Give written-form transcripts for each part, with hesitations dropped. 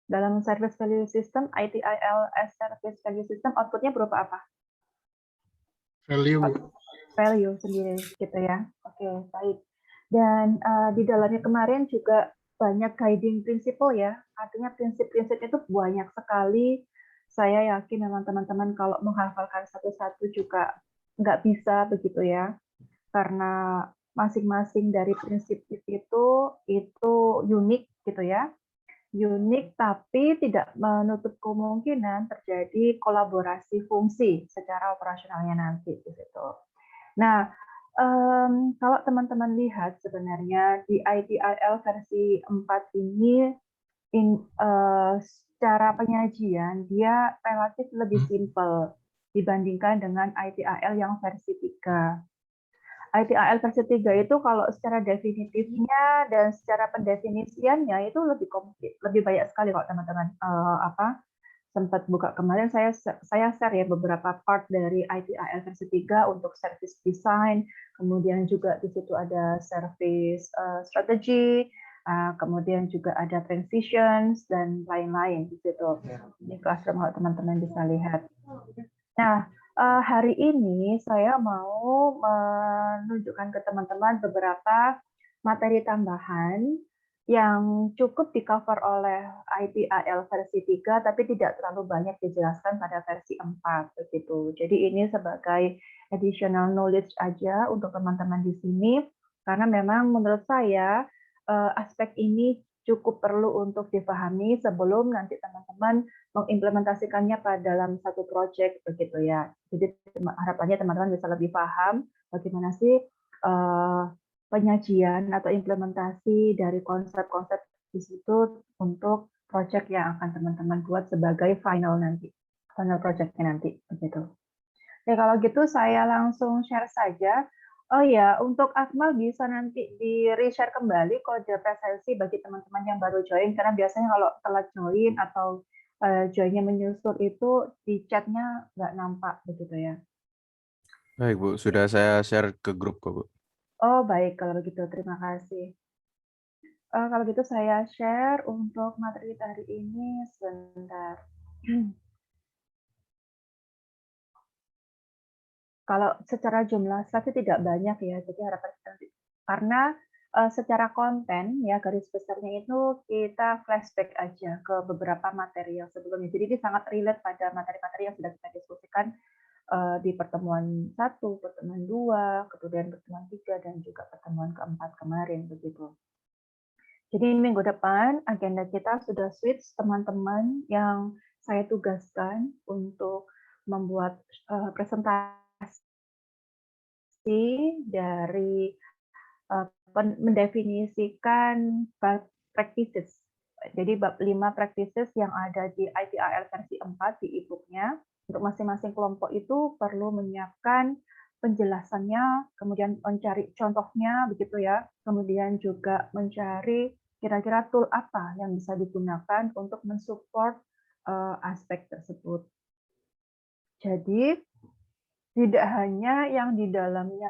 Dalam service value system, ITIL service value system output-nya berupa apa? Value. Value sendiri, gitu ya. Oke, baik. Dan di dalamnya kemarin juga banyak guiding principle ya, artinya prinsip-prinsip itu banyak sekali. Saya yakin memang teman-teman kalau menghafalkan satu-satu juga nggak bisa begitu ya, karena masing-masing dari prinsip itu unik gitu ya. Unik tapi tidak menutup kemungkinan terjadi kolaborasi fungsi secara operasionalnya nanti di situ. Nah, kalau teman-teman lihat sebenarnya di ITIL versi 4 ini secara penyajian dia relatif lebih simpel dibandingkan dengan ITIL yang versi 3. ITIL versi 3 itu kalau secara definitifnya dan secara pendefinisiannya itu lebih komplit, lebih banyak sekali kok teman-teman sempat buka kemarin saya share ya beberapa part dari ITIL versi 3 untuk service design, kemudian juga di situ ada service strategy, kemudian juga ada transitions dan lain-lain di situ. Ini classroom kalau teman-teman bisa lihat. Nah, hari ini saya mau menunjukkan ke teman-teman beberapa materi tambahan yang cukup di-cover oleh ITIL versi 3, tapi tidak terlalu banyak dijelaskan pada versi 4, begitu. Jadi ini sebagai additional knowledge aja untuk teman-teman di sini, karena memang menurut saya aspek ini cukup perlu untuk dipahami sebelum nanti teman-teman mengimplementasikannya pada dalam satu proyek begitu ya. Jadi harapannya teman-teman bisa lebih paham bagaimana sih penyajian atau implementasi dari konsep-konsep di situ untuk proyek yang akan teman-teman buat sebagai final project-nya nanti begitu. Oke, kalau gitu saya langsung share saja. Oh ya, untuk Akmal bisa nanti di-reshare kembali kode presensi bagi teman-teman yang baru join, karena biasanya kalau telat join atau join-nya menyusul itu di chat-nya nggak nampak begitu ya. Baik Bu, sudah saya share ke grup kok Bu. Oh baik, kalau begitu terima kasih. Kalau gitu saya share untuk materi kita hari ini sebentar. Kalau secara jumlah slide tidak banyak ya, jadi harapan kita karena secara konten ya garis besarnya itu kita flashback aja ke beberapa materi yang sebelumnya. Jadi ini sangat relate pada materi-materi yang sudah kita diskusikan di pertemuan 1, pertemuan 2, kemudian pertemuan 3, dan juga pertemuan keempat kemarin begitu. Jadi minggu depan agenda kita sudah switch teman-teman yang saya tugaskan untuk membuat presentasi dari mendefinisikan practices. Jadi bab 5 practices yang ada di ITIL versi 4 di e-book-nya. Untuk masing-masing kelompok itu perlu menyiapkan penjelasannya, kemudian mencari contohnya begitu ya. Kemudian juga mencari kira-kira tool apa yang bisa digunakan untuk mensupport aspek tersebut. Jadi tidak hanya yang di dalamnya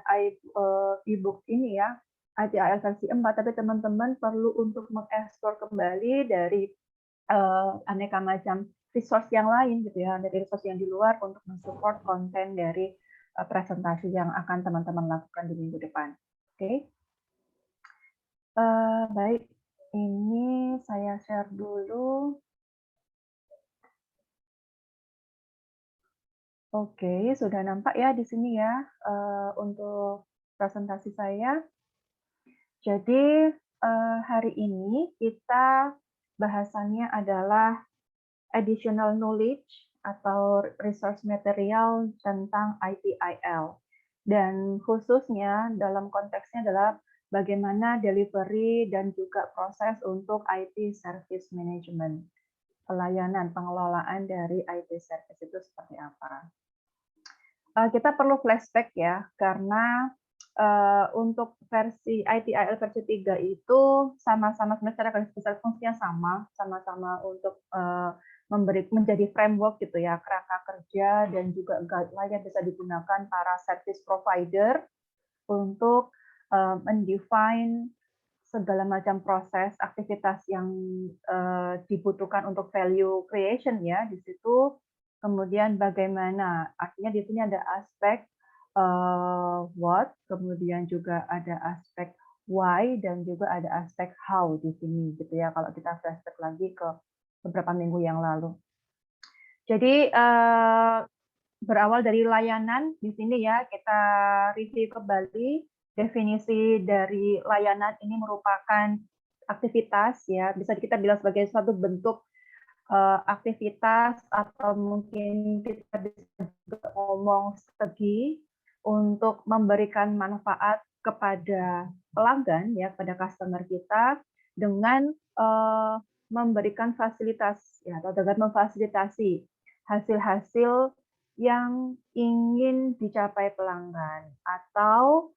e-book ini ya, ITIL versi 4, tapi teman-teman perlu untuk mengeksplor kembali dari aneka macam resource yang lain gitu ya, dari resource yang di luar untuk mensupport konten dari presentasi yang akan teman-teman lakukan di minggu depan. Oke. Baik, ini saya share dulu. Oke, sudah nampak ya di sini ya untuk presentasi saya. Jadi hari ini kita bahasannya adalah additional knowledge atau resource material tentang ITIL. Dan khususnya dalam konteksnya adalah bagaimana delivery dan juga proses untuk IT service management. Pelayanan pengelolaan dari IT service itu seperti apa. Kita perlu flashback ya, karena untuk versi ITIL versi 3 itu sama-sama secara garis besar fungsinya sama-sama untuk menjadi framework gitu ya, kerangka kerja dan juga guideline yang bisa digunakan para service provider untuk mendefine segala macam proses aktivitas yang dibutuhkan untuk value creation ya di situ. Kemudian bagaimana, artinya di sini ada aspek what, kemudian juga ada aspek why, dan juga ada aspek how di sini gitu ya. Kalau kita flashback lagi ke beberapa minggu yang lalu. Jadi berawal dari layanan di sini ya, kita review kembali definisi dari layanan ini merupakan aktivitas ya, bisa kita bilang sebagai suatu bentuk aktivitas atau mungkin kita bisa ngomong strategi untuk memberikan manfaat kepada pelanggan ya, kepada customer kita dengan memberikan fasilitas ya, atau dengan memfasilitasi hasil-hasil yang ingin dicapai pelanggan atau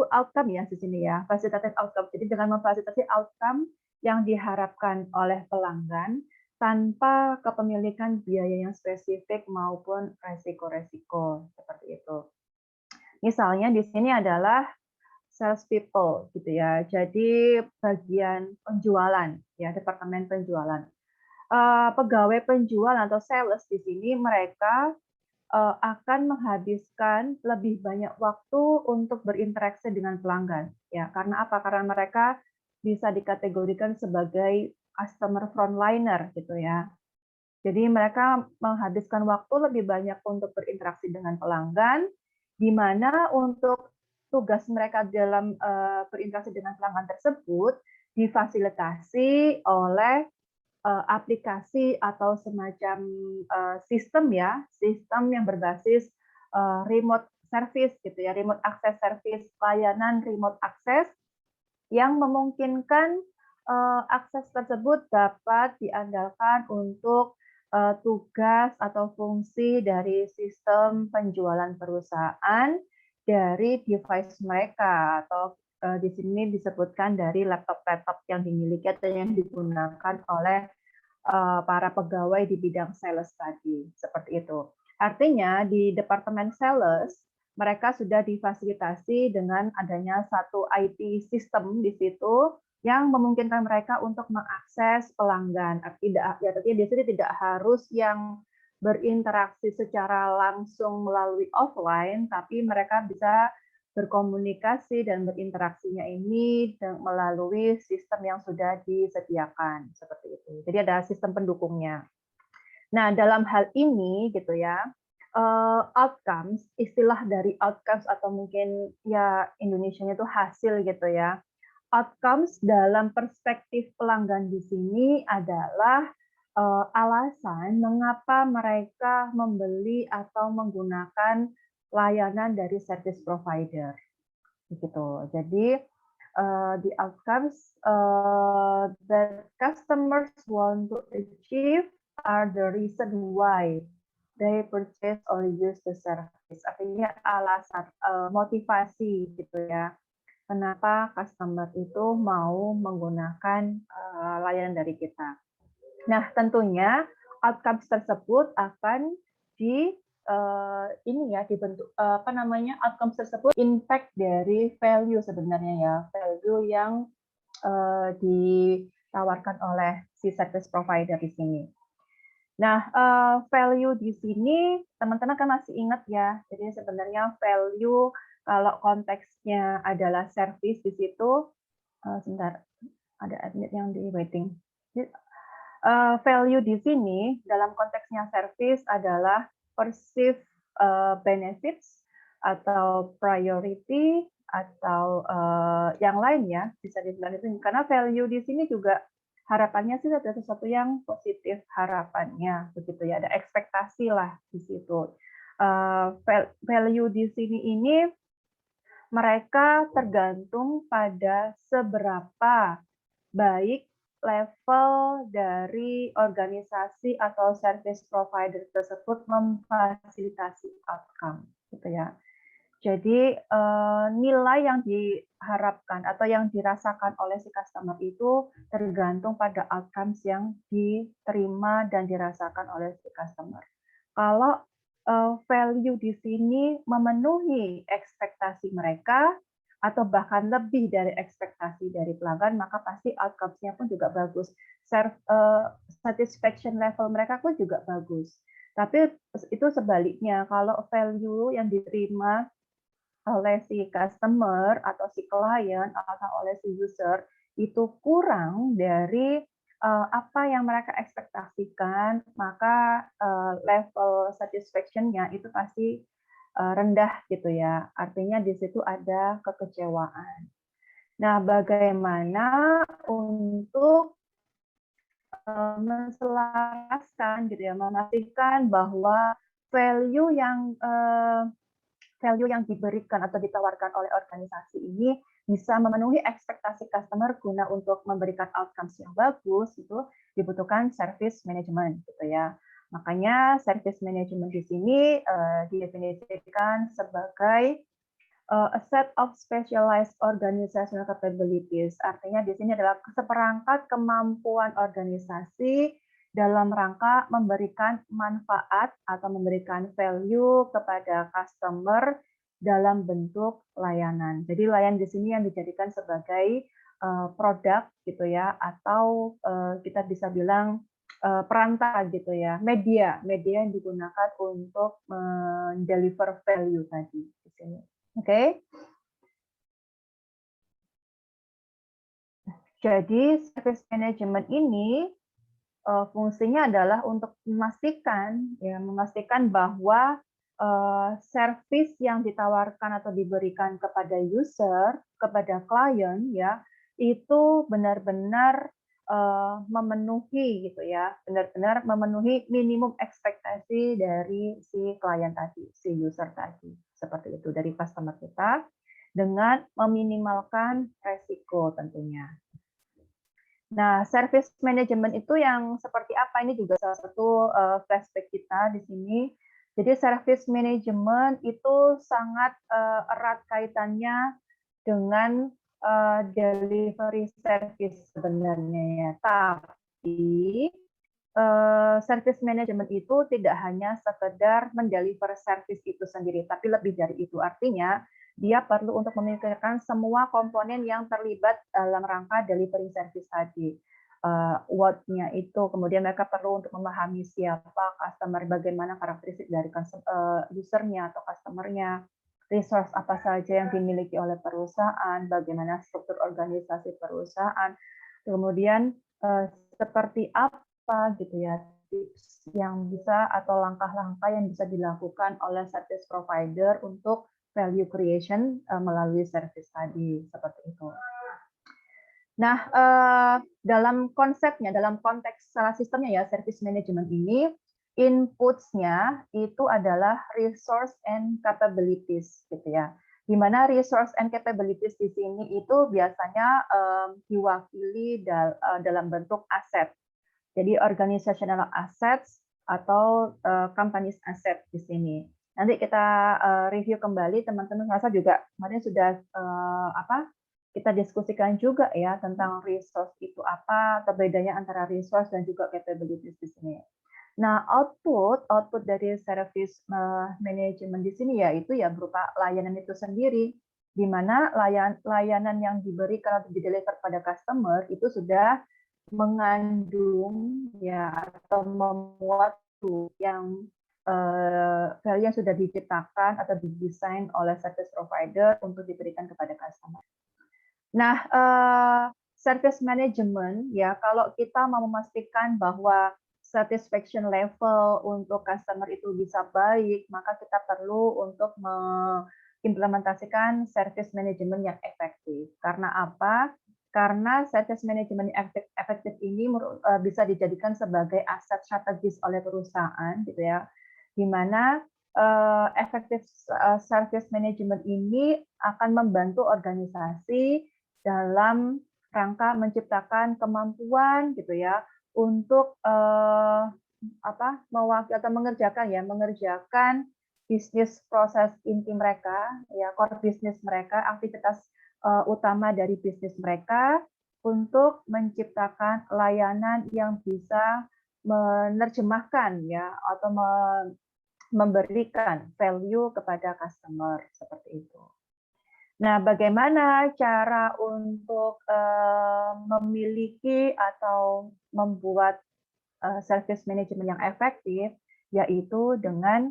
outcome ya di sini ya, facilitated outcome. Jadi dengan memfasilitasi outcome yang diharapkan oleh pelanggan tanpa kepemilikan biaya yang spesifik maupun resiko-resiko seperti itu. Misalnya di sini adalah sales people gitu ya. Jadi bagian penjualan ya, departemen penjualan. Pegawai penjual atau sales di sini mereka akan menghabiskan lebih banyak waktu untuk berinteraksi dengan pelanggan ya. Karena apa? Karena mereka bisa dikategorikan sebagai customer frontliner gitu ya. Jadi mereka menghabiskan waktu lebih banyak untuk berinteraksi dengan pelanggan, di mana untuk tugas mereka dalam berinteraksi dengan pelanggan tersebut difasilitasi oleh aplikasi atau semacam sistem ya, sistem yang berbasis remote service gitu ya, remote access service, layanan remote access yang memungkinkan akses tersebut dapat diandalkan untuk tugas atau fungsi dari sistem penjualan perusahaan dari device mereka atau di sini disebutkan dari laptop-laptop yang dimiliki atau yang digunakan oleh para pegawai di bidang sales tadi, seperti itu. Artinya di departemen sales mereka sudah difasilitasi dengan adanya satu IT system di situ yang memungkinkan mereka untuk mengakses pelanggan. Artinya di sini tidak harus yang berinteraksi secara langsung melalui offline, tapi mereka bisa berkomunikasi dan berinteraksinya ini melalui sistem yang sudah disediakan seperti itu. Jadi ada sistem pendukungnya. Nah, dalam hal ini gitu ya, outcomes, istilah dari outcomes atau mungkin ya Indonesianya itu hasil gitu ya. Outcomes dalam perspektif pelanggan di sini adalah alasan mengapa mereka membeli atau menggunakan layanan dari service provider. Begitu. Jadi the outcomes that customers want to achieve are the reason why they purchase or use the service. Artinya alasan, motivasi gitu ya. Kenapa customer itu mau menggunakan layanan dari kita. Nah, tentunya outcomes tersebut akan dibentuk outcomes tersebut impact dari value sebenarnya ya, value yang ditawarkan oleh si service provider di sini. Nah, value di sini teman-teman kan masih ingat ya. Jadi sebenarnya value kalau konteksnya adalah service di situ, sebentar, ada admin yang di waiting. Value di sini dalam konteksnya service adalah perceived benefits atau priority atau yang lain ya, bisa dibilang itu. Karena value di sini juga harapannya sih ada sesuatu yang positif harapannya, begitu ya. Ada ekspektasi lah di situ. Value di sini ini mereka tergantung pada seberapa baik level dari organisasi atau service provider tersebut memfasilitasi outcome, gitu ya. Jadi nilai yang diharapkan atau yang dirasakan oleh si customer itu tergantung pada outcomes yang diterima dan dirasakan oleh si customer. Kalau value di sini memenuhi ekspektasi mereka, atau bahkan lebih dari ekspektasi dari pelanggan, maka pasti outcomes-nya pun juga bagus. Satisfaction level mereka pun juga bagus. Tapi itu sebaliknya, kalau value yang diterima oleh si customer atau si klien atau oleh si user itu kurang dari apa yang mereka ekspektasikan, maka level satisfaction-nya itu pasti rendah gitu ya. Artinya di situ ada kekecewaan. Nah, bagaimana untuk menselaraskan gitu ya, memastikan bahwa value yang diberikan atau ditawarkan oleh organisasi ini bisa memenuhi ekspektasi customer guna untuk memberikan outcomes yang bagus, itu dibutuhkan service management gitu ya. Makanya service management di sini didefinisikan sebagai a set of specialized organizational capabilities. Artinya di sini adalah seperangkat kemampuan organisasi dalam rangka memberikan manfaat atau memberikan value kepada customer dalam bentuk layanan. Jadi layanan di sini yang dijadikan sebagai produk gitu ya, atau kita bisa bilang perantara gitu ya, media yang digunakan untuk mendeliver value tadi di sini. Oke. Jadi service management ini fungsinya adalah untuk memastikan bahwa service yang ditawarkan atau diberikan kepada user, kepada klien ya, itu benar-benar memenuhi gitu ya, benar-benar memenuhi minimum ekspektasi dari si klien tadi, si user tadi, seperti itu dari customer kita, dengan meminimalkan resiko tentunya. Nah, service management itu yang seperti apa? Ini juga salah satu flashback kita di sini. Jadi service management itu sangat erat kaitannya dengan delivery service sebenarnya ya. Tapi service management itu tidak hanya sekedar mendeliver service itu sendiri, tapi lebih dari itu. Artinya dia perlu untuk memikirkan semua komponen yang terlibat dalam rangka delivery service tadi. What-nya itu, kemudian mereka perlu untuk memahami siapa customer, bagaimana karakteristik dari usernya atau customernya, resource apa saja yang dimiliki oleh perusahaan, bagaimana struktur organisasi perusahaan, kemudian seperti apa gitu ya tips yang bisa atau langkah-langkah yang bisa dilakukan oleh service provider untuk value creation melalui service tadi, seperti itu. Nah, dalam konsepnya, dalam konteks sistemnya ya, service management ini, inputs-nya itu adalah resource and capabilities, gitu ya. Di mana resource and capabilities di sini itu biasanya diwakili dalam bentuk aset. Jadi organizational assets atau companies asset di sini. Nanti kita review kembali, teman-teman merasa juga kemarin sudah kita diskusikan juga ya tentang resource itu apa, atau bedanya antara resource dan juga capabilities di sini. Nah, output dari service management di sini yaitu ya berupa layanan itu sendiri, di mana layanan yang diberikan atau dideliver pada customer itu sudah mengandung ya atau memuat yang value yang sudah diciptakan atau didesain oleh service provider untuk diberikan kepada customer. Nah, service management ya kalau kita mau memastikan bahwa satisfaction level untuk customer itu bisa baik, maka kita perlu untuk mengimplementasikan service management yang efektif. Karena apa? Karena service management yang efektif ini bisa dijadikan sebagai aset strategis oleh perusahaan, gitu ya, di mana efektif service management ini akan membantu organisasi dalam rangka menciptakan kemampuan gitu ya untuk mengerjakan bisnis proses inti mereka ya, core bisnis mereka, aktivitas utama dari bisnis mereka untuk menciptakan layanan yang bisa menerjemahkan ya atau memberikan value kepada customer seperti itu. Nah, bagaimana cara untuk memiliki atau membuat service management yang efektif, yaitu dengan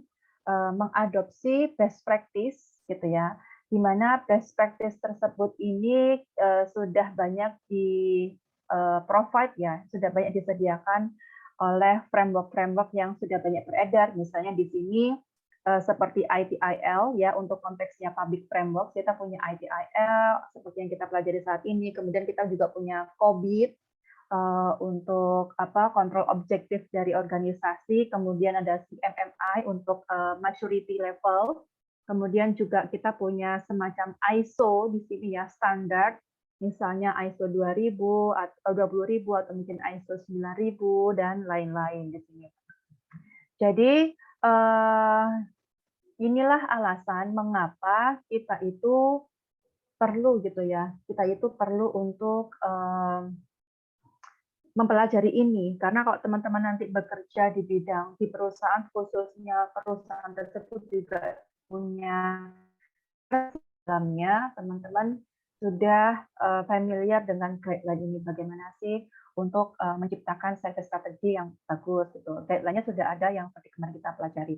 mengadopsi best practice, gitu ya, di mana best practice tersebut ini sudah banyak provide ya, sudah banyak disediakan oleh framework-framework yang sudah banyak beredar, misalnya di sini seperti ITIL ya, untuk konteksnya public framework kita punya ITIL seperti yang kita pelajari saat ini, kemudian kita juga punya COBIT untuk kontrol objektif dari organisasi, kemudian ada CMMI untuk maturity level, kemudian juga kita punya semacam ISO di sini ya, standar, misalnya ISO 2000 atau 20.000 atau mungkin ISO 9000 dan lain-lain di sini. Jadi inilah alasan mengapa kita itu perlu gitu ya, kita itu perlu untuk mempelajari ini, karena kalau teman-teman nanti bekerja di bidang di perusahaan, khususnya perusahaan tersebut juga punya dalamnya, teman-teman sudah familiar dengan guideline ini, bagaimana sih untuk menciptakan service strategi yang bagus gitu. Guideline-nya sudah ada yang seperti kemarin kita pelajari,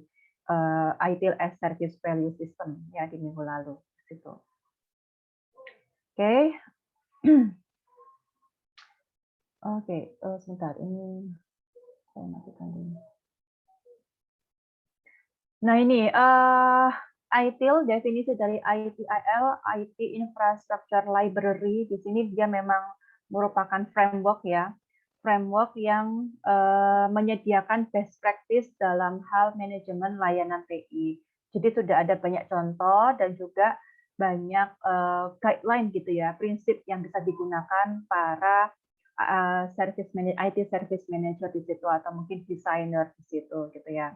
ITIL as Service Value System ya di minggu lalu gitu. Oke. Oke, sebentar ini saya matikan dulu. Nah ini ITIL, definisi dari ITIL, IT Infrastructure Library. Di sini dia memang merupakan framework ya, framework yang menyediakan best practice dalam hal manajemen layanan TI. Jadi sudah ada banyak contoh dan juga banyak guideline gitu ya, prinsip yang bisa digunakan para IT service manager di situ atau mungkin desainer di situ gitu ya.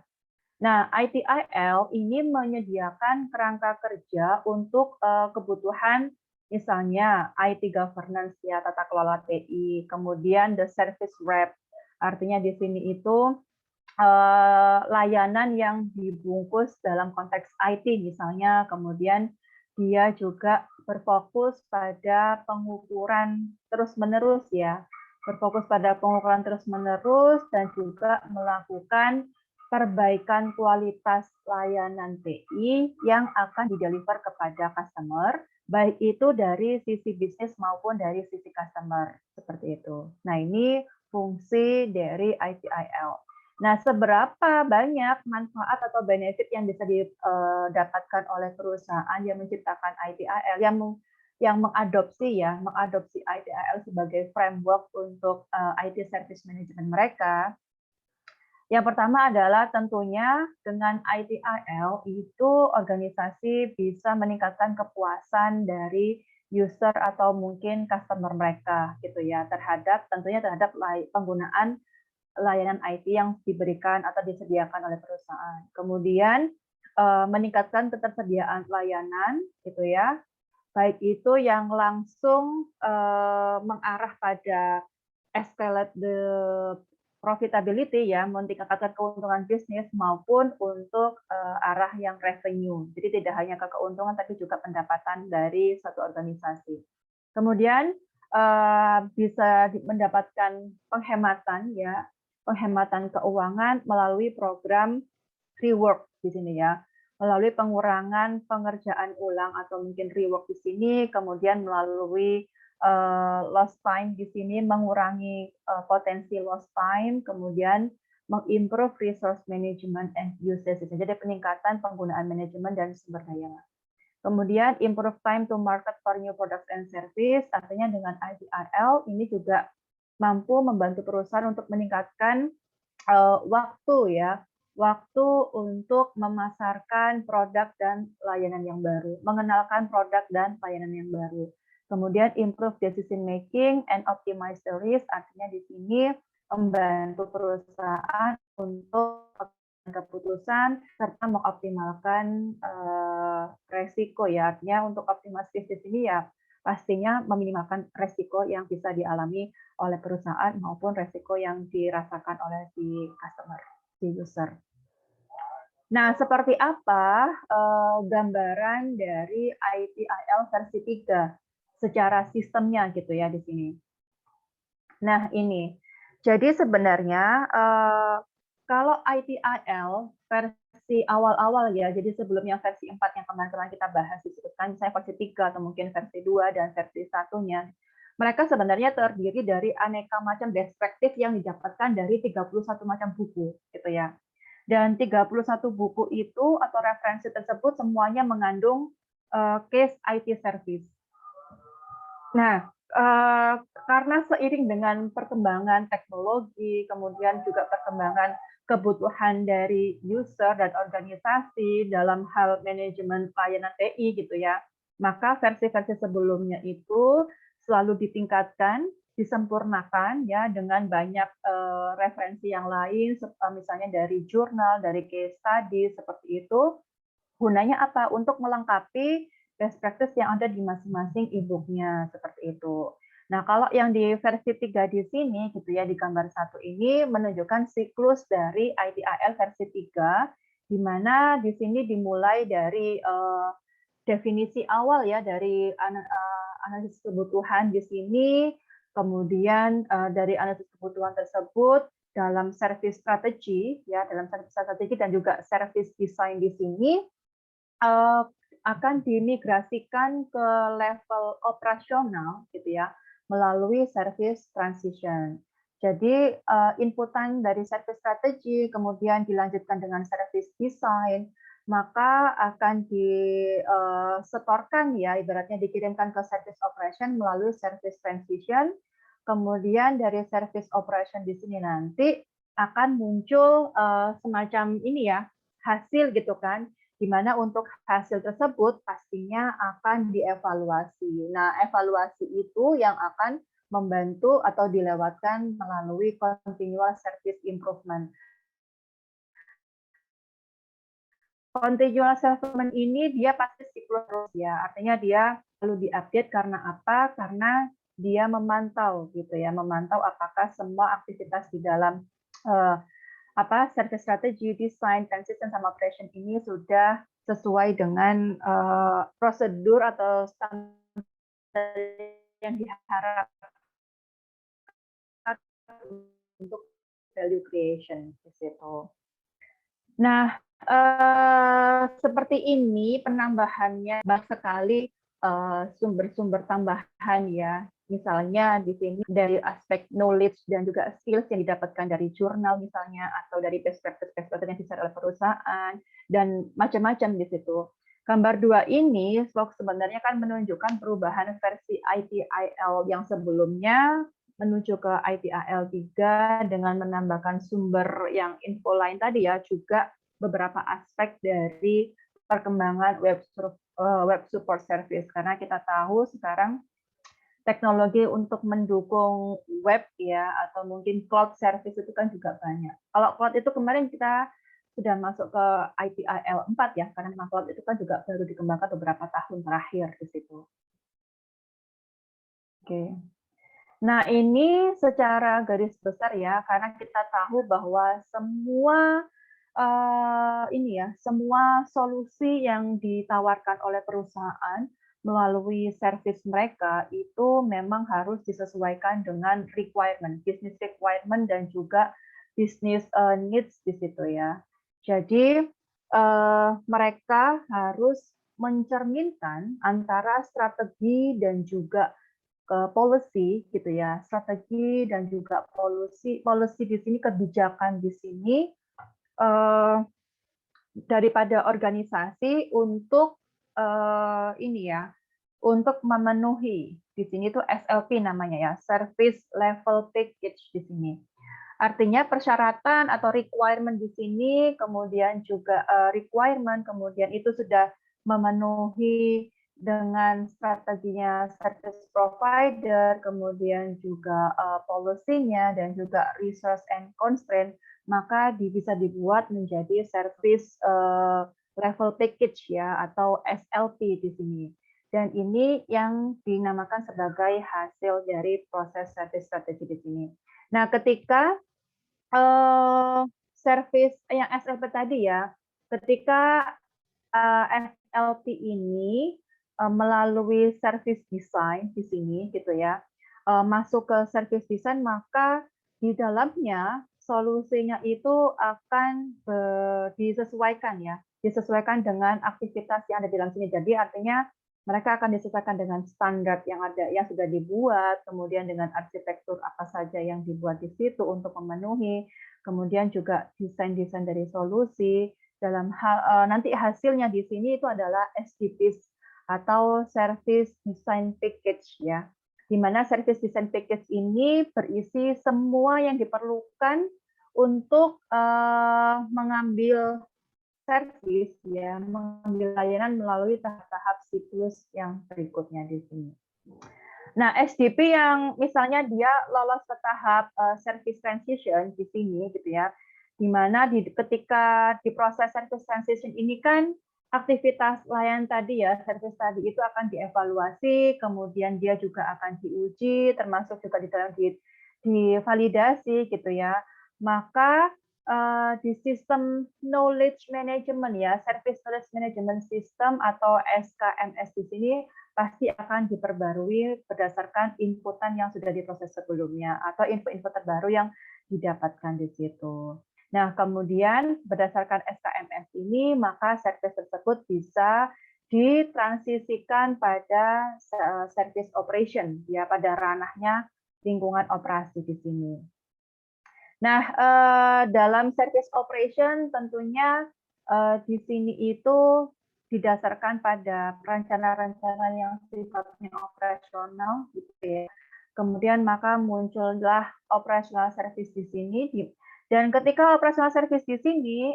Nah, ITIL ini menyediakan kerangka kerja untuk kebutuhan misalnya IT governance ya, tata kelola TI, kemudian the service rep, artinya di sini itu layanan yang dibungkus dalam konteks IT misalnya, kemudian dia juga berfokus pada pengukuran terus-menerus ya, berfokus pada pengukuran terus-menerus dan juga melakukan perbaikan kualitas layanan TI yang akan dideliver kepada customer, baik itu dari sisi bisnis maupun dari sisi customer, seperti itu. Nah, ini fungsi dari ITIL. Nah, seberapa banyak manfaat atau benefit yang bisa didapatkan oleh perusahaan yang menciptakan ITIL, yang mengadopsi ITIL sebagai framework untuk IT service management mereka. Yang pertama adalah tentunya dengan ITIL itu organisasi bisa meningkatkan kepuasan dari user atau mungkin customer mereka gitu ya, tentunya terhadap penggunaan layanan IT yang diberikan atau disediakan oleh perusahaan. Kemudian meningkatkan ketersediaan layanan gitu ya, baik itu yang langsung mengarah pada escalate the profitability ya, meningkatkan keuntungan bisnis maupun untuk arah yang revenue. Jadi tidak hanya ke keuntungan tapi juga pendapatan dari satu organisasi. Kemudian bisa mendapatkan penghematan ya, penghematan keuangan melalui program rework di sini ya, melalui pengurangan pengerjaan ulang atau mungkin rework di sini, kemudian melalui lost time di sini mengurangi potensi lost time, kemudian mengimprove resource management and usage, jadi peningkatan penggunaan manajemen dan sumber daya. Kemudian improve time to market for new products and service, artinya dengan ITIL ini juga mampu membantu perusahaan untuk meningkatkan waktu ya, waktu untuk memasarkan produk dan layanan yang baru, mengenalkan produk dan layanan yang baru. Kemudian improve decision making and optimize the risk, artinya di sini membantu perusahaan untuk keputusan serta mengoptimalkan resiko ya, artinya untuk optimasi di sini ya pastinya meminimalkan resiko yang bisa dialami oleh perusahaan maupun resiko yang dirasakan oleh si customer, si user. Nah, seperti apa gambaran dari ITIL versi 3 secara sistemnya gitu ya di sini. Nah, ini. Jadi sebenarnya kalau ITIL versi awal-awal ya, jadi sebelumnya versi 4 yang kemarin-kemarin kita bahas disebutkan, misalnya versi 3 atau mungkin versi 2 dan versi 1-nya. Mereka sebenarnya terdiri dari aneka macam best practice yang didapatkan dari 31 macam buku gitu ya. Dan 31 buku itu atau referensi tersebut semuanya mengandung case IT service. Nah, karena seiring dengan perkembangan teknologi, kemudian juga perkembangan kebutuhan dari user dan organisasi dalam hal manajemen layanan TI gitu ya, maka versi-versi sebelumnya itu selalu ditingkatkan, disempurnakan ya dengan banyak referensi yang lain, misalnya dari jurnal, dari case study seperti itu. Gunanya apa? Untuk melengkapi best practice yang ada di masing-masing e-book-nya, seperti itu. Nah, kalau yang di versi 3 di sini, gitu ya, di gambar 1 ini menunjukkan siklus dari ITIL versi 3, di mana di sini dimulai dari definisi awal ya, dari analisis kebutuhan di sini, kemudian dari analisis kebutuhan tersebut dalam service strategi, ya, dalam service strategi dan juga service design di sini, akan dimigrasikan ke level operasional gitu ya, melalui service transition. Jadi inputan dari service strategi kemudian dilanjutkan dengan service design, maka akan disetorkan ya, ibaratnya dikirimkan ke service operation melalui service transition. Kemudian dari service operation di sini nanti akan muncul semacam ini ya, hasil gitu kan, di mana untuk hasil tersebut pastinya akan dievaluasi. Nah, evaluasi itu yang akan membantu atau dilewatkan melalui continual service improvement. Continual improvement ini dia pasti siklus terus ya, artinya dia perlu diupdate karena apa? Karena dia memantau gitu ya, memantau apakah semua aktivitas di dalam service strategi, design, transition, sama operation ini sudah sesuai dengan prosedur atau standar yang diharapkan untuk value creation di situ. Nah, seperti ini penambahannya banyak sekali sumber-sumber tambahan ya. Misalnya di sini dari aspek knowledge dan juga skills yang didapatkan dari jurnal misalnya, atau dari best practice yang dicari oleh perusahaan, dan macam-macam di situ. Gambar 2 ini sebenarnya kan menunjukkan perubahan versi ITIL yang sebelumnya menuju ke ITIL 3 dengan menambahkan sumber yang info lain tadi ya, juga beberapa aspek dari perkembangan web support service, karena kita tahu sekarang teknologi untuk mendukung web ya, atau mungkin cloud service itu kan juga banyak. Kalau cloud itu kemarin kita sudah masuk ke ITIL 4 ya, karena memang cloud itu kan juga baru dikembangkan beberapa tahun terakhir di situ. Oke. Nah, ini secara garis besar ya, karena kita tahu bahwa semua semua solusi yang ditawarkan oleh perusahaan melalui service mereka itu memang harus disesuaikan dengan requirement, business requirement dan juga business needs di situ ya. Jadi mereka harus mencerminkan antara strategi dan juga policy gitu ya, strategi dan juga policy di sini, kebijakan di sini daripada organisasi untuk untuk memenuhi di sini tuh SLP namanya ya, service level package di sini. Artinya persyaratan atau requirement di sini, kemudian juga requirement, kemudian itu sudah memenuhi dengan strateginya service provider, kemudian juga policy-nya dan juga resource and constraint, maka bisa dibuat menjadi service level package ya, atau SLP di sini. Dan ini yang dinamakan sebagai hasil dari proses service strategi di sini. Nah, ketika service yang SLP tadi ya, ketika FLT ini melalui service design di sini gitu ya, masuk ke service design, maka di dalamnya solusinya itu akan disesuaikan ya, disesuaikan dengan aktivitas yang ada di dalam sini. Jadi artinya mereka akan disesuaikan dengan standar yang ada, yang sudah dibuat, kemudian dengan arsitektur apa saja yang dibuat di situ untuk memenuhi, kemudian juga desain-desain dari solusi. Dalam hal nanti hasilnya di sini itu adalah SDPs atau Service Design Package ya, di mana Service Design Package ini berisi semua yang diperlukan untuk mengambil servis ya, mengambil layanan melalui tahap-tahap siklus yang berikutnya di sini. Nah, SDP yang misalnya dia lolos ke tahap service transition di sini gitu ya, di mana ketika di proses service transition ini kan aktivitas layanan tadi ya, service tadi itu akan dievaluasi, kemudian dia juga akan diuji, termasuk juga di dalam divalidasi gitu ya. Maka di sistem knowledge management ya, service knowledge management system atau SKMS di sini pasti akan diperbarui berdasarkan inputan yang sudah diproses sebelumnya atau info-info terbaru yang didapatkan di situ. Nah, kemudian berdasarkan SKMS ini, maka service tersebut bisa ditransisikan pada service operation ya, pada ranahnya lingkungan operasi di sini. Nah, dalam service operation tentunya di sini itu didasarkan pada rencana-rencana yang sifatnya operasional, gitu ya. Kemudian maka muncullah operational service di sini. Dan ketika operational service di sini,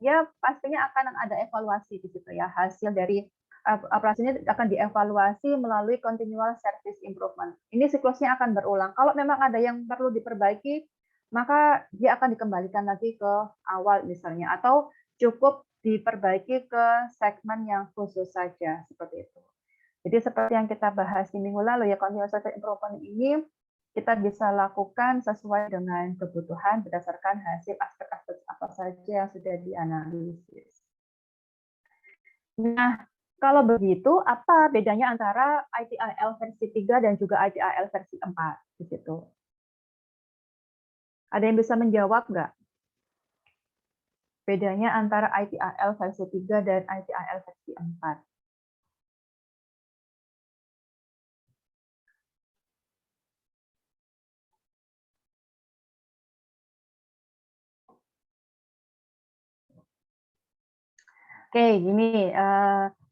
ya pastinya akan ada evaluasi di situ ya. Hasil dari operasinya akan dievaluasi melalui continual service improvement. Ini siklusnya akan berulang. Kalau memang ada yang perlu diperbaiki, maka dia akan dikembalikan lagi ke awal misalnya, atau cukup diperbaiki ke segmen yang khusus saja, seperti itu. Jadi seperti yang kita bahas di minggu lalu ya, continuous service improvement ini kita bisa lakukan sesuai dengan kebutuhan berdasarkan hasil aspek-aspek apa saja yang sudah dianalisis. Nah, kalau begitu, apa bedanya antara ITIL versi 3 dan juga ITIL versi 4 di situ? Ada yang bisa menjawab nggak? Bedanya antara ITIL versi 3 dan ITIL versi 4. Oke, gini.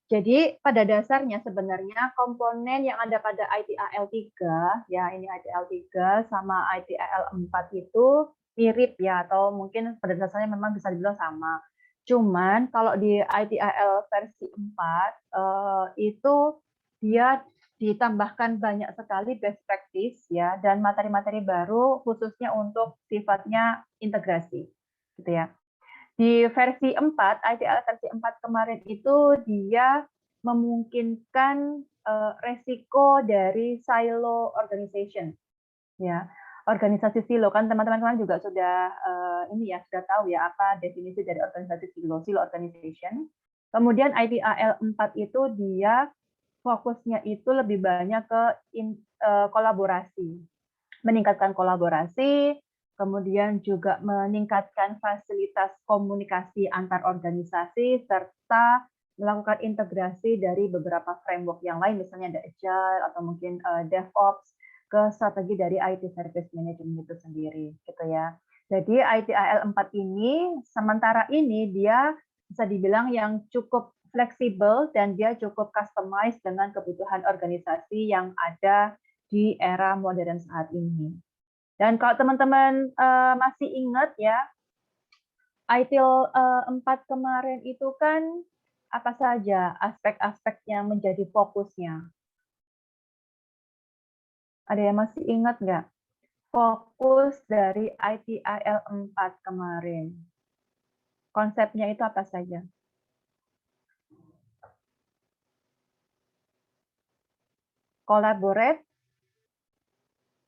Jadi pada dasarnya sebenarnya komponen yang ada pada ITIL 3, ya ini ITIL 3 sama ITIL 4 itu mirip ya, atau mungkin pada dasarnya memang bisa dibilang sama. Cuman kalau di ITIL versi 4 itu dia ditambahkan banyak sekali best practice ya, dan materi-materi baru khususnya untuk sifatnya integrasi, gitu ya. Di versi 4, ITIL versi 4 kemarin itu dia memungkinkan resiko dari silo organization. Ya, organisasi silo kan teman-teman juga sudah ini ya, sudah tahu ya apa definisi dari organisasi silo organization. Kemudian ITIL 4 itu dia fokusnya itu lebih banyak ke kolaborasi. Meningkatkan kolaborasi, kemudian juga meningkatkan fasilitas komunikasi antar organisasi, serta melakukan integrasi dari beberapa framework yang lain, misalnya ada Agile atau mungkin DevOps, ke strategi dari IT Service Management itu sendiri, gitu ya. Jadi ITIL 4 ini, sementara ini dia bisa dibilang yang cukup fleksibel dan dia cukup customized dengan kebutuhan organisasi yang ada di era modern saat ini. Dan kalau teman-teman masih ingat ya, ITIL 4 kemarin itu kan apa saja aspek-aspek yang menjadi fokusnya? Ada yang masih ingat nggak? Fokus dari ITIL 4 kemarin. Konsepnya itu apa saja? Collaborate,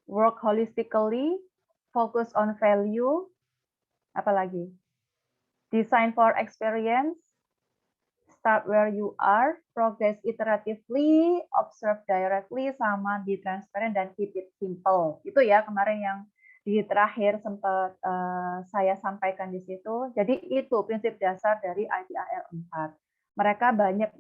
work holistically, focus on value, apa lagi? design for experience, start where you are, progress iteratively, observe directly, sama be transparent dan keep it simple. Itu ya kemarin yang di terakhir sempat saya sampaikan di situ. Jadi itu prinsip dasar dari ITIL 4. Mereka banyak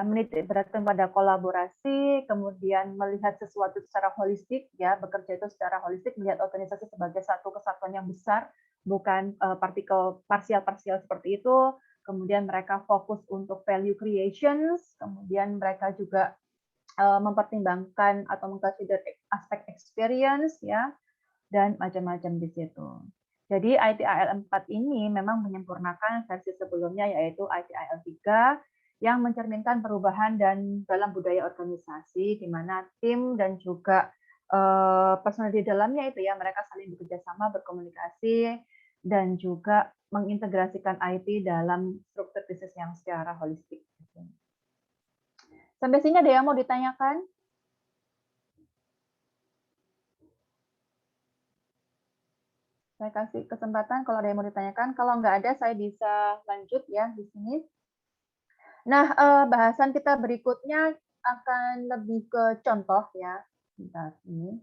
menitik beratkan pada kolaborasi, kemudian melihat sesuatu secara holistik, ya bekerja itu secara holistik, melihat organisasi sebagai satu kesatuan yang besar, bukan partikel parsial-parsial seperti itu. Kemudian mereka fokus untuk value creations, kemudian mereka juga mempertimbangkan atau mengconsider aspek experience, ya, dan macam-macam di situ. Jadi ITIL 4 ini memang menyempurnakan versi sebelumnya, yaitu ITIL 3, yang mencerminkan perubahan dan dalam budaya organisasi, di mana tim dan juga personel di dalamnya itu ya mereka saling bekerja sama, berkomunikasi, dan juga mengintegrasikan IT dalam struktur bisnis yang secara holistik. Sampai sini ada yang mau ditanyakan? Saya kasih kesempatan kalau ada yang mau ditanyakan. Kalau nggak ada, saya bisa lanjut ya di sini. Nah, bahasan kita berikutnya akan lebih ke contoh ya. Bentar, ini.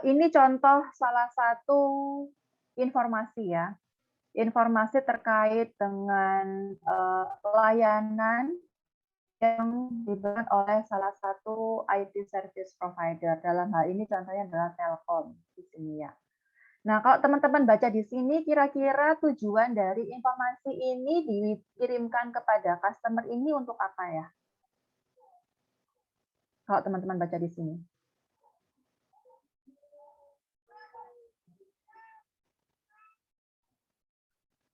Ini contoh salah satu informasi ya. Informasi terkait dengan layanan yang diberikan oleh salah satu IT service provider. Dalam hal ini contohnya adalah Telkom di sini ya. Nah, kalau teman-teman baca di sini, kira-kira tujuan dari informasi ini dikirimkan kepada customer ini untuk apa ya? Kalau teman-teman baca di sini.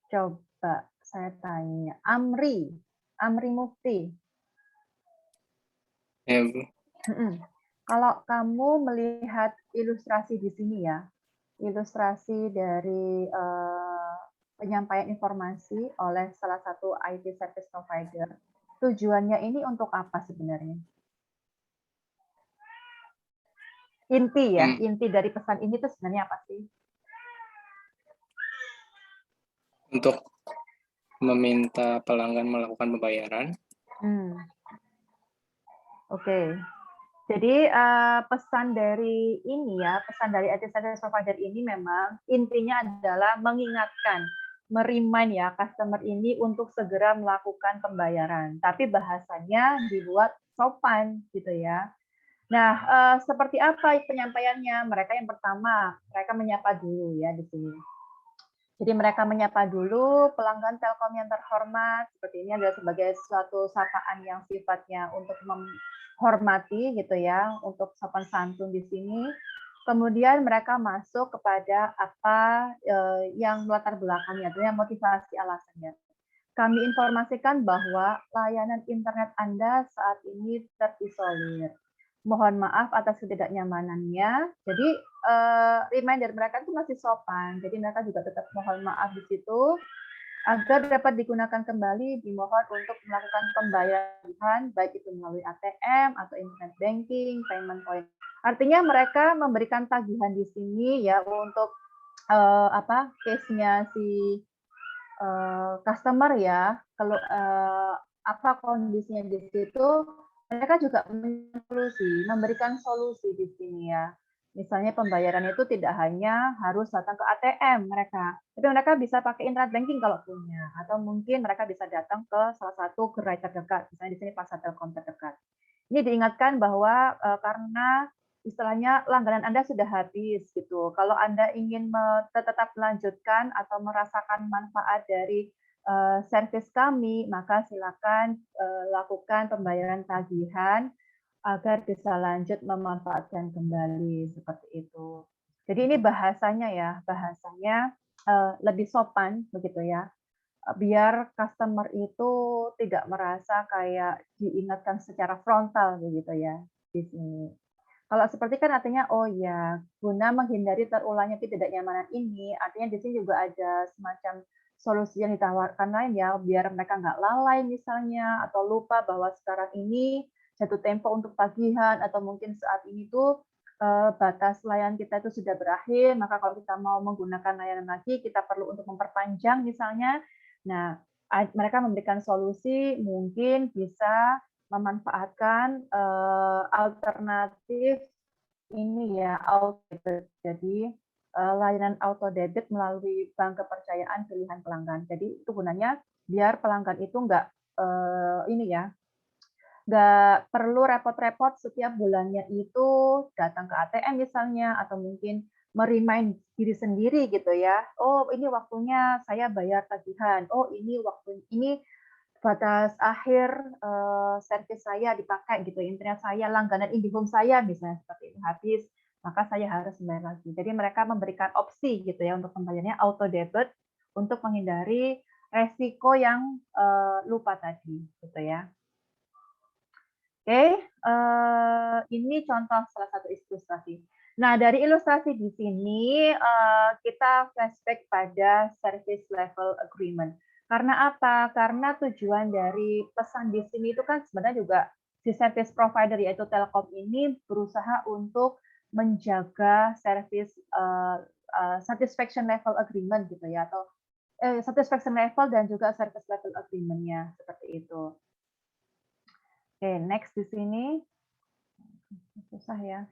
Coba saya tanya. Amri Mufti. Ya, Bu. Kalau kamu melihat ilustrasi di sini ya, ilustrasi dari penyampaian informasi oleh salah satu IT service provider. Tujuannya ini untuk apa sebenarnya? Inti ya, inti dari pesan ini tuh sebenarnya apa sih? Untuk meminta pelanggan melakukan pembayaran. Oke. Jadi pesan dari ini ya, pesan dari IT service provider ini memang intinya adalah mengingatkan, merimain ya customer ini untuk segera melakukan pembayaran. Tapi bahasanya dibuat sopan gitu ya. Nah, seperti apa penyampaiannya? Mereka yang pertama, mereka menyapa dulu ya di sini. Jadi mereka menyapa dulu pelanggan Telkom yang terhormat. Seperti ini adalah sebagai suatu sapaan yang sifatnya untuk menghormati gitu ya, untuk sopan santun di sini. Kemudian mereka masuk kepada apa yang melatar belakangnya, itu yang motivasi alasannya. Kami informasikan bahwa layanan internet Anda saat ini terisolir. Mohon maaf atas ketidaknyamanannya. Jadi reminder mereka itu masih sopan. Jadi mereka juga tetap mohon maaf di situ agar dapat digunakan kembali. Dimohon untuk melakukan pembayaran baik itu melalui ATM atau internet banking, payment point. Artinya mereka memberikan tagihan di sini ya untuk case-nya si customer ya. Kalau apa kondisinya di situ, mereka juga memberikan solusi di sini ya. Misalnya pembayaran itu tidak hanya harus datang ke ATM mereka, tapi mereka bisa pakai internet banking kalau punya, atau mungkin mereka bisa datang ke salah satu gerai terdekat, misalnya di sini Pasar Telkom terdekat. Ini diingatkan bahwa karena istilahnya langganan Anda sudah habis gitu. Kalau Anda ingin tetap melanjutkan atau merasakan manfaat dari servis kami, maka silakan lakukan pembayaran tagihan agar bisa lanjut memanfaatkan kembali seperti itu. Jadi ini bahasanya ya, bahasanya lebih sopan begitu ya. Biar customer itu tidak merasa kayak diingatkan secara frontal begitu ya di sini. Kalau seperti kan artinya, oh ya, guna menghindari terulangnya ketidaknyamanan ini, artinya di sini juga ada semacam solusi yang ditawarkan lain ya, biar mereka nggak lalai misalnya, atau lupa bahwa sekarang ini jatuh tempo untuk tagihan, atau mungkin saat ini tuh batas layanan kita itu sudah berakhir, maka kalau kita mau menggunakan layanan lagi, kita perlu untuk memperpanjang misalnya. Nah, mereka memberikan solusi mungkin bisa memanfaatkan alternatif ini ya, auto debit. Jadi layanan auto debit melalui bank kepercayaan pilihan pelanggan. Jadi itu gunanya biar pelanggan itu nggak ini ya, nggak perlu repot-repot setiap bulannya itu datang ke ATM misalnya, atau mungkin merimain diri sendiri gitu ya. Oh, ini waktunya saya bayar tagihan. Oh, ini waktu ini batas akhir servis saya dipakai gitu, internet saya, langganan IndiHome saya misalnya seperti itu habis, maka saya harus membayar lagi. Jadi mereka memberikan opsi gitu ya untuk pembayarannya auto debit untuk menghindari resiko yang lupa tadi gitu ya. Oke, ini contoh salah satu ilustrasi. Nah, dari ilustrasi di sini kita flashback pada service level agreement. Karena apa? Karena tujuan dari pesan di sini itu kan sebenarnya juga si service provider yaitu Telkom ini berusaha untuk menjaga service satisfaction level agreement gitu ya, atau satisfaction level dan juga service level agreement-nya seperti itu. Oke, next di sini susah ya.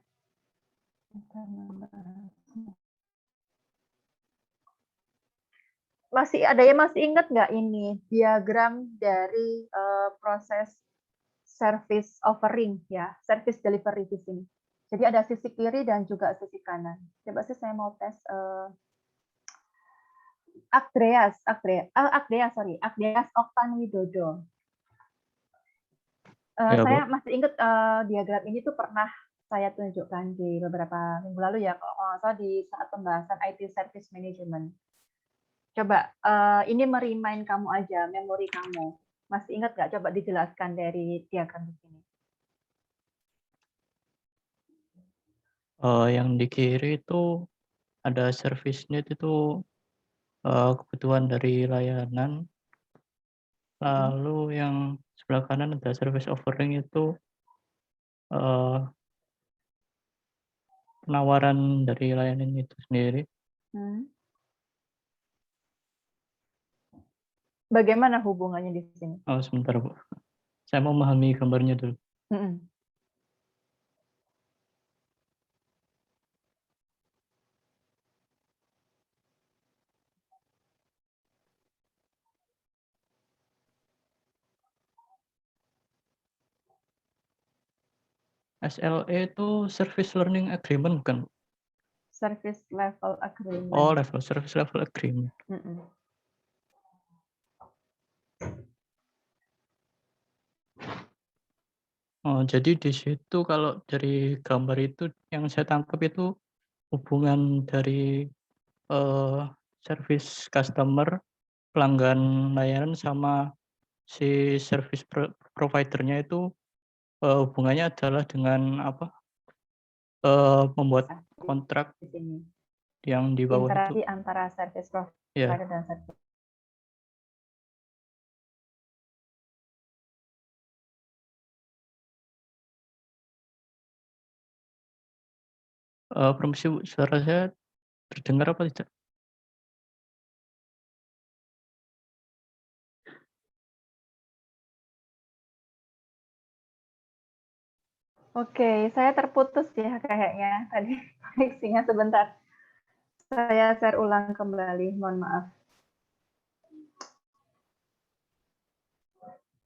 Ada yang masih ingat nggak ini diagram dari proses service offering ya, service delivery di sini. Jadi ada sisi kiri dan juga sisi kanan. Coba sih saya mau tes Agdeas Oktan Widodo. Ya, Saya Bu. masih ingat diagram ini tuh pernah saya tunjukkan di beberapa minggu lalu ya, kalau nggak salah di saat pembahasan IT Service Management. Coba ini merimain kamu aja, memori kamu. Masih ingat nggak? Coba dijelaskan dari diagram di sini. Yang di kiri itu ada service need itu kebutuhan dari layanan. Lalu yang sebelah kanan ada service offering itu penawaran dari layanan itu sendiri. Bagaimana hubungannya di sini? Oh, sebentar, Bu. Saya mau memahami gambarnya dulu. SLA itu Service Learning Agreement, bukan? Service level agreement. Oh, service level agreement. Oh, jadi di situ kalau dari gambar itu yang saya tangkap itu hubungan dari service customer, pelanggan layanan sama si service providernya itu hubungannya adalah dengan apa? Membuat kontrak Di sini. yang di bawah itu. Interaksi antara service provider dan service. Permisi, Bu, suara saya terdengar apa tidak? Oke, saya terputus ya kayaknya tadi koneksinya sebentar. Saya share ulang kembali, mohon maaf.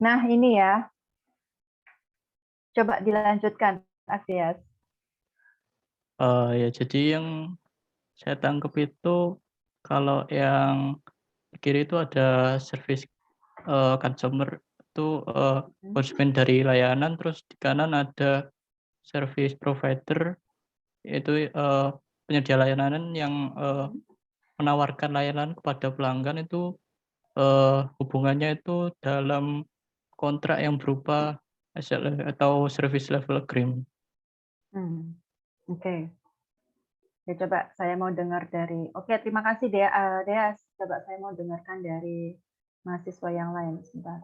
Nah, ini ya. Coba dilanjutkan, Agdeas. Ya, jadi yang saya tangkap itu kalau yang di kiri itu ada service consumer itu konsumen dari layanan, terus di kanan ada service provider yaitu penyedia layanan yang menawarkan layanan kepada pelanggan itu hubungannya itu dalam kontrak yang berupa SLA atau service level agreement. Oke. Ya, coba saya mau dengar dari. Oke, terima kasih Deas. Coba saya mau dengarkan dari mahasiswa yang lain sebentar.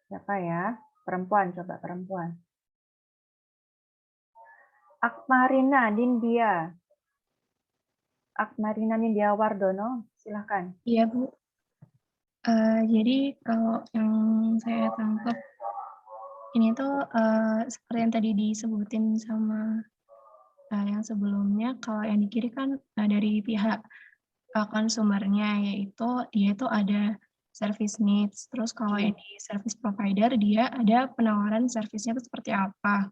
Siapa ya? Perempuan, coba perempuan. Akmarina Nindya. Akmarina Nindya Wardono, silakan. Iya, Bu. Jadi kalau yang saya tangkap ini tuh seperti yang tadi disebutin sama yang sebelumnya, kalau yang di kiri kan dari pihak konsumernya, yaitu dia itu ada service needs. Terus kalau yang di service provider, dia ada penawaran servisnya itu seperti apa.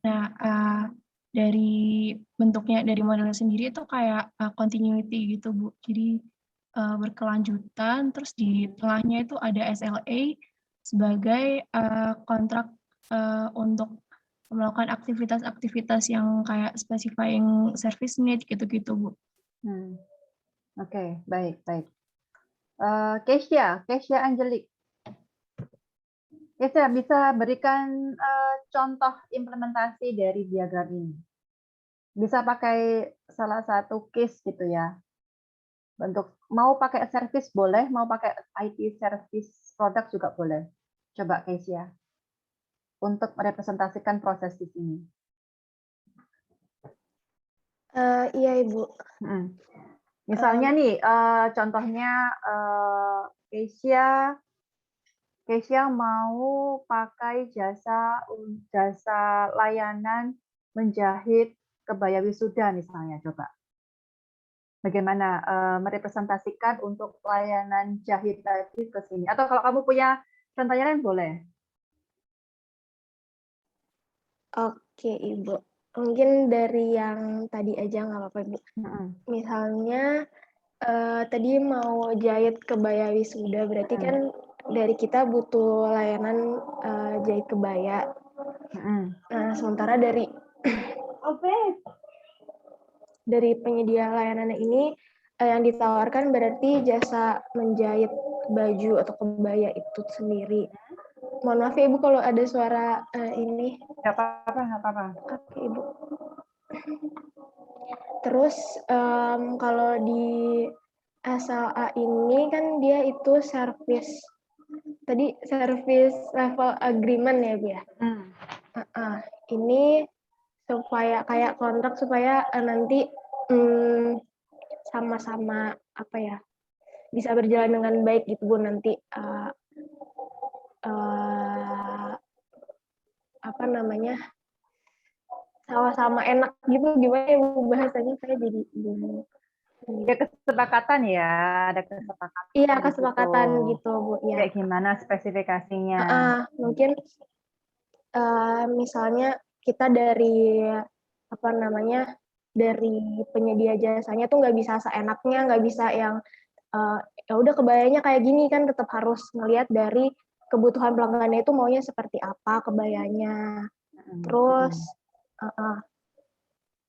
Nah, dari bentuknya, dari modelnya sendiri itu kayak continuity gitu, Bu. Jadi berkelanjutan, terus di tengahnya itu ada SLA sebagai kontrak untuk melakukan aktivitas-aktivitas yang kayak specifying service need gitu-gitu, Bu. Oke, baik. Keisha Angelique. Keisha, bisa berikan contoh implementasi dari diagram ini? Bisa pakai salah satu case gitu ya. Bentuk mau pakai service boleh, mau pakai IT service product juga boleh. Coba Keisha untuk merepresentasikan proses di sini. Iya, Ibu. Misalnya nih, contohnya Keisha mau pakai jasa layanan menjahit kebaya wisuda misalnya, coba. Bagaimana merepresentasikan untuk layanan jahit tadi ke sini? Atau kalau kamu punya contohnya lain boleh. Oke, Ibu. Mungkin dari yang tadi aja nggak apa-apa, Ibu. Misalnya tadi mau jahit kebaya wisuda, berarti kan dari kita butuh layanan jahit kebaya. Nah, sementara dari penyedia layanan ini yang ditawarkan berarti jasa menjahit baju atau kebaya itu sendiri. Mohon maaf ya Ibu kalau ada suara ini. Nggak apa-apa. Oke, Ibu. Terus kalau di SLA ini kan dia itu service level agreement ya Bu ya. Ini supaya kayak kontrak supaya nanti sama-sama apa ya, bisa berjalan dengan baik gitu Bu, nanti apa namanya, sama-sama enak gitu, gimana ya Bu bahasanya, saya jadi bingung. Ya kesepakatan ya, ada kesepakatan. Iya, kesepakatan gitu Bu. Ya. Kayak gimana spesifikasinya? Mungkin misalnya kita dari apa namanya, dari penyedia jasanya tuh nggak bisa seenaknya, nggak bisa yang ya udah kebayanya kayak gini, kan tetap harus ngelihat dari kebutuhan pelanggannya itu maunya seperti apa kebayanya. Terus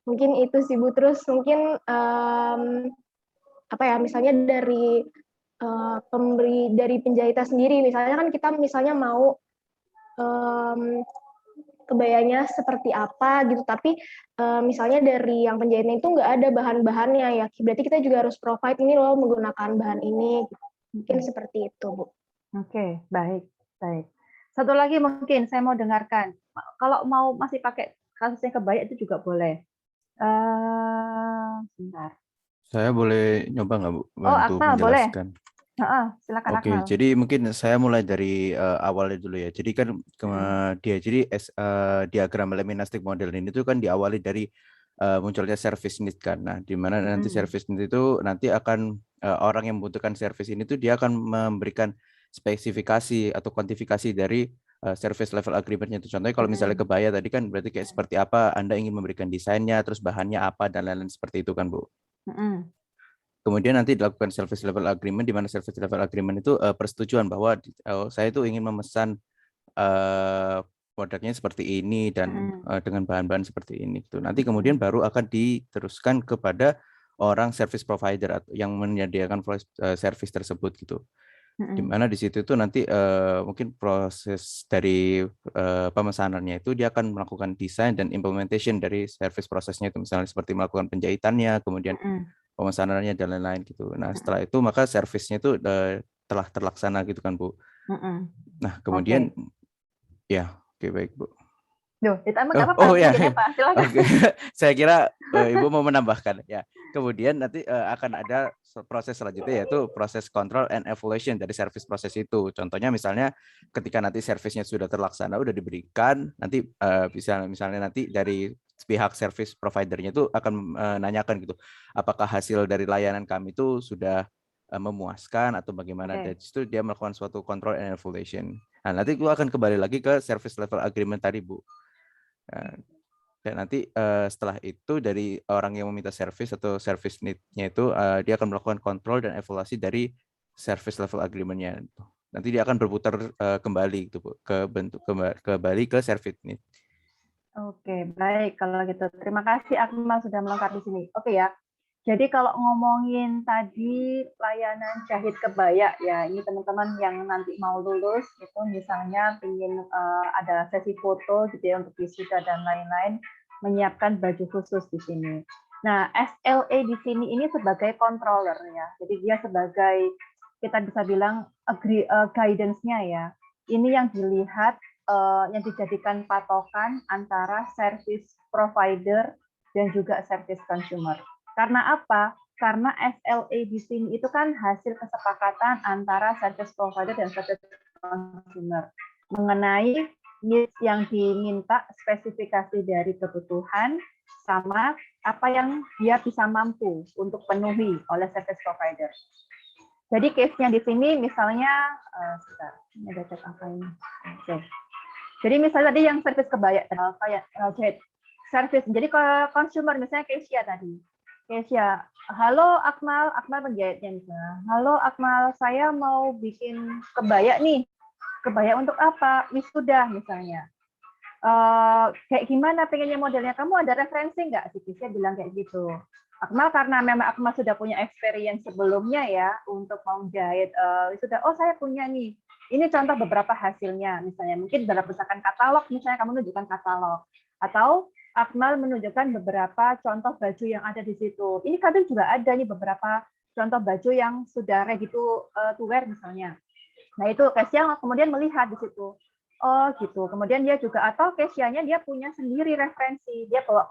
mungkin itu sih Bu. Terus mungkin apa ya, misalnya dari dari penjahitnya sendiri, misalnya kan kita misalnya mau kebayanya seperti apa gitu, tapi misalnya dari yang penjahitnya itu nggak ada bahan-bahannya ya, berarti kita juga harus provide ini loh menggunakan bahan ini, mungkin seperti itu Bu. Oke, baik. Satu lagi mungkin saya mau dengarkan, kalau mau masih pakai kasusnya kebaya itu juga boleh. Sebentar. Saya boleh nyoba nggak Bu? Oh, Bantu Akmal, boleh. menjelaskan. Silakan Oke, Akmal. jadi mungkin saya mulai dari awalnya dulu ya. Jadi kan diagram eliminastik model ini tuh kan diawali dari munculnya service need kan. Nah, di mana nanti service need itu nanti akan orang yang membutuhkan service ini tuh dia akan memberikan spesifikasi atau kuantifikasi dari service level agreement-nya itu. Contohnya kalau misalnya kebaya tadi kan berarti kayak seperti apa Anda ingin memberikan desainnya, terus bahannya apa dan lain-lain seperti itu kan, Bu. Kemudian nanti dilakukan service level agreement, di mana service level agreement itu persetujuan bahwa saya itu ingin memesan produknya seperti ini dan dengan bahan-bahan seperti ini. Gitu. Nanti kemudian baru akan diteruskan kepada orang service provider yang menyediakan service tersebut gitu. Di mana di situ itu nanti mungkin proses dari pemesanannya itu dia akan melakukan desain dan implementation dari service prosesnya itu, misalnya seperti melakukan penjahitannya, kemudian pemesanannya dan lain-lain gitu. Nah, setelah itu maka servisnya itu telah terlaksana gitu kan Bu. Nah, kemudian Ya, oke baik Bu. Duh, ditambah nggak Oh, apa-apa, oh ya, mungkin apa? Silakan. oke. Saya kira Ibu mau menambahkan ya. Kemudian nanti akan ada proses selanjutnya yaitu proses control and evaluation dari service proses itu. Contohnya misalnya ketika nanti servisnya sudah terlaksana, udah diberikan, nanti bisa misalnya nanti dari pihak service providernya itu akan nanyakan gitu, apakah hasil dari layanan kami itu sudah memuaskan atau bagaimana. Oke. Dan itu dia melakukan suatu control and evaluation. Nah, nanti gua akan kembali lagi ke service level agreement tadi, Bu. Nah, dan nanti setelah itu dari orang yang meminta service atau service need-nya itu dia akan melakukan kontrol dan evaluasi dari service level agreement-nya. Nanti dia akan berputar kembali gitu Bu, ke bentuk kembali ke service need. Oke, baik kalau gitu. Terima kasih Akmal sudah melengkapi di sini. Oke ya. Jadi kalau ngomongin tadi layanan jahit kebaya ya, ini teman-teman yang nanti mau lulus itu misalnya ingin ada sesi foto gitu ya untuk wisuda dan lain-lain, menyiapkan baju khusus di sini. Nah, SLA di sini ini sebagai controller ya. Jadi dia sebagai kita bisa bilang guidance-nya ya. Ini yang dilihat yang dijadikan patokan antara service provider dan juga service consumer. Karena apa? Karena SLA di sini itu kan hasil kesepakatan antara service provider dan service consumer mengenai needs yang diminta, spesifikasi dari kebutuhan, sama apa yang dia bisa mampu untuk penuhi oleh service provider. Jadi case-nya di sini misalnya, sebentar, ini ada cek apa ini? Oke. Jadi misalnya tadi yang service kebaya, kayak jahit service. Jadi ke consumer misalnya Kesia tadi. Kesia, halo Akmal, Akmal penjahitnya misalnya. Halo Akmal, saya mau bikin kebaya nih. Kebaya untuk apa? Wisuda misalnya. Kayak gimana pengennya modelnya? Kamu ada referensi nggak? Si Kesia bilang kayak gitu. Akmal karena memang Akmal sudah punya experience sebelumnya ya untuk mau jahit wisuda. Oh saya punya nih. Ini contoh beberapa hasilnya. Misalnya mungkin dalam misalkan katalog, misalnya kamu menunjukkan katalog. Atau Akmal menunjukkan beberapa contoh baju yang ada di situ. Ini kadang juga ada nih beberapa contoh baju yang sudah ready to wear misalnya. Nah itu Kesia kemudian melihat di situ. Oh gitu. Kemudian dia juga atau Kesianya dia punya sendiri referensi. Dia bawa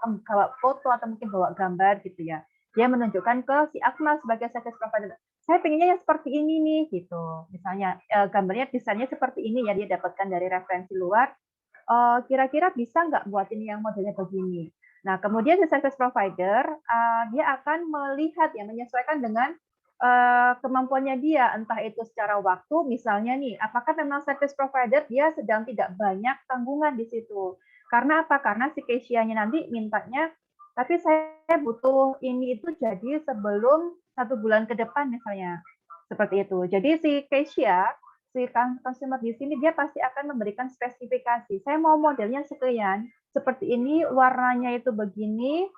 foto atau mungkin bawa gambar gitu ya. Dia menunjukkan ke si Akmal sebagai service provider. Saya pengennya yang seperti ini nih gitu. Misalnya gambarnya desainnya seperti ini ya dia dapatkan dari referensi luar. Kira-kira bisa nggak buat ini yang modelnya begini. Nah, kemudian si service provider dia akan melihat ya menyesuaikan dengan kemampuannya dia, entah itu secara waktu, misalnya nih, apakah memang service provider dia sedang tidak banyak tanggungan di situ. Karena apa? Karena si Kesia-nya nanti mintanya, tapi saya butuh ini itu jadi sebelum 1 bulan ke depan misalnya. Seperti itu. Jadi si Kesia si consumer di sini dia pasti akan memberikan spesifikasi. Saya mau modelnya sekian, seperti ini, warnanya itu begini,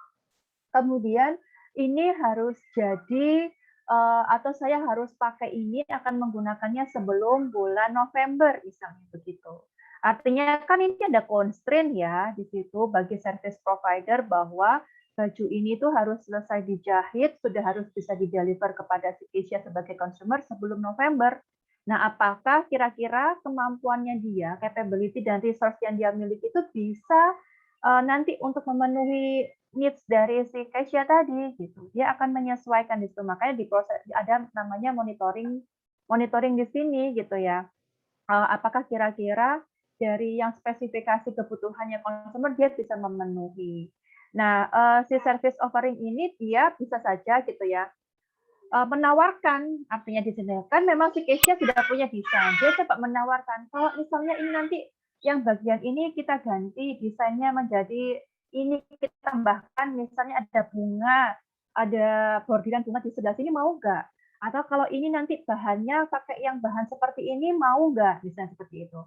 kemudian ini harus jadi atau saya harus pakai ini akan menggunakannya sebelum bulan November misalnya begitu. Artinya kan ini ada constraint ya di situ bagi service provider bahwa baju ini tuh harus selesai dijahit, sudah harus bisa dideliver kepada si Kesia sebagai consumer sebelum November. Nah, apakah kira-kira kemampuannya dia, capability dan resource yang dia miliki itu bisa nanti untuk memenuhi needs dari si Kesia tadi gitu. Dia akan menyesuaikan di situ. Makanya di proses ada namanya monitoring di sini gitu ya. Apakah kira-kira dari yang spesifikasi kebutuhannya consumer dia bisa memenuhi. Nah, si service offering ini dia bisa saja gitu ya menawarkan, artinya di sini kan memang si Kesia sudah punya desain, dia coba menawarkan kalau misalnya ini nanti yang bagian ini kita ganti desainnya menjadi ini kita tambahkan misalnya ada bunga, ada bordiran bunga di sebelah sini mau nggak? Atau kalau ini nanti bahannya pakai yang bahan seperti ini mau nggak? Misalnya seperti itu.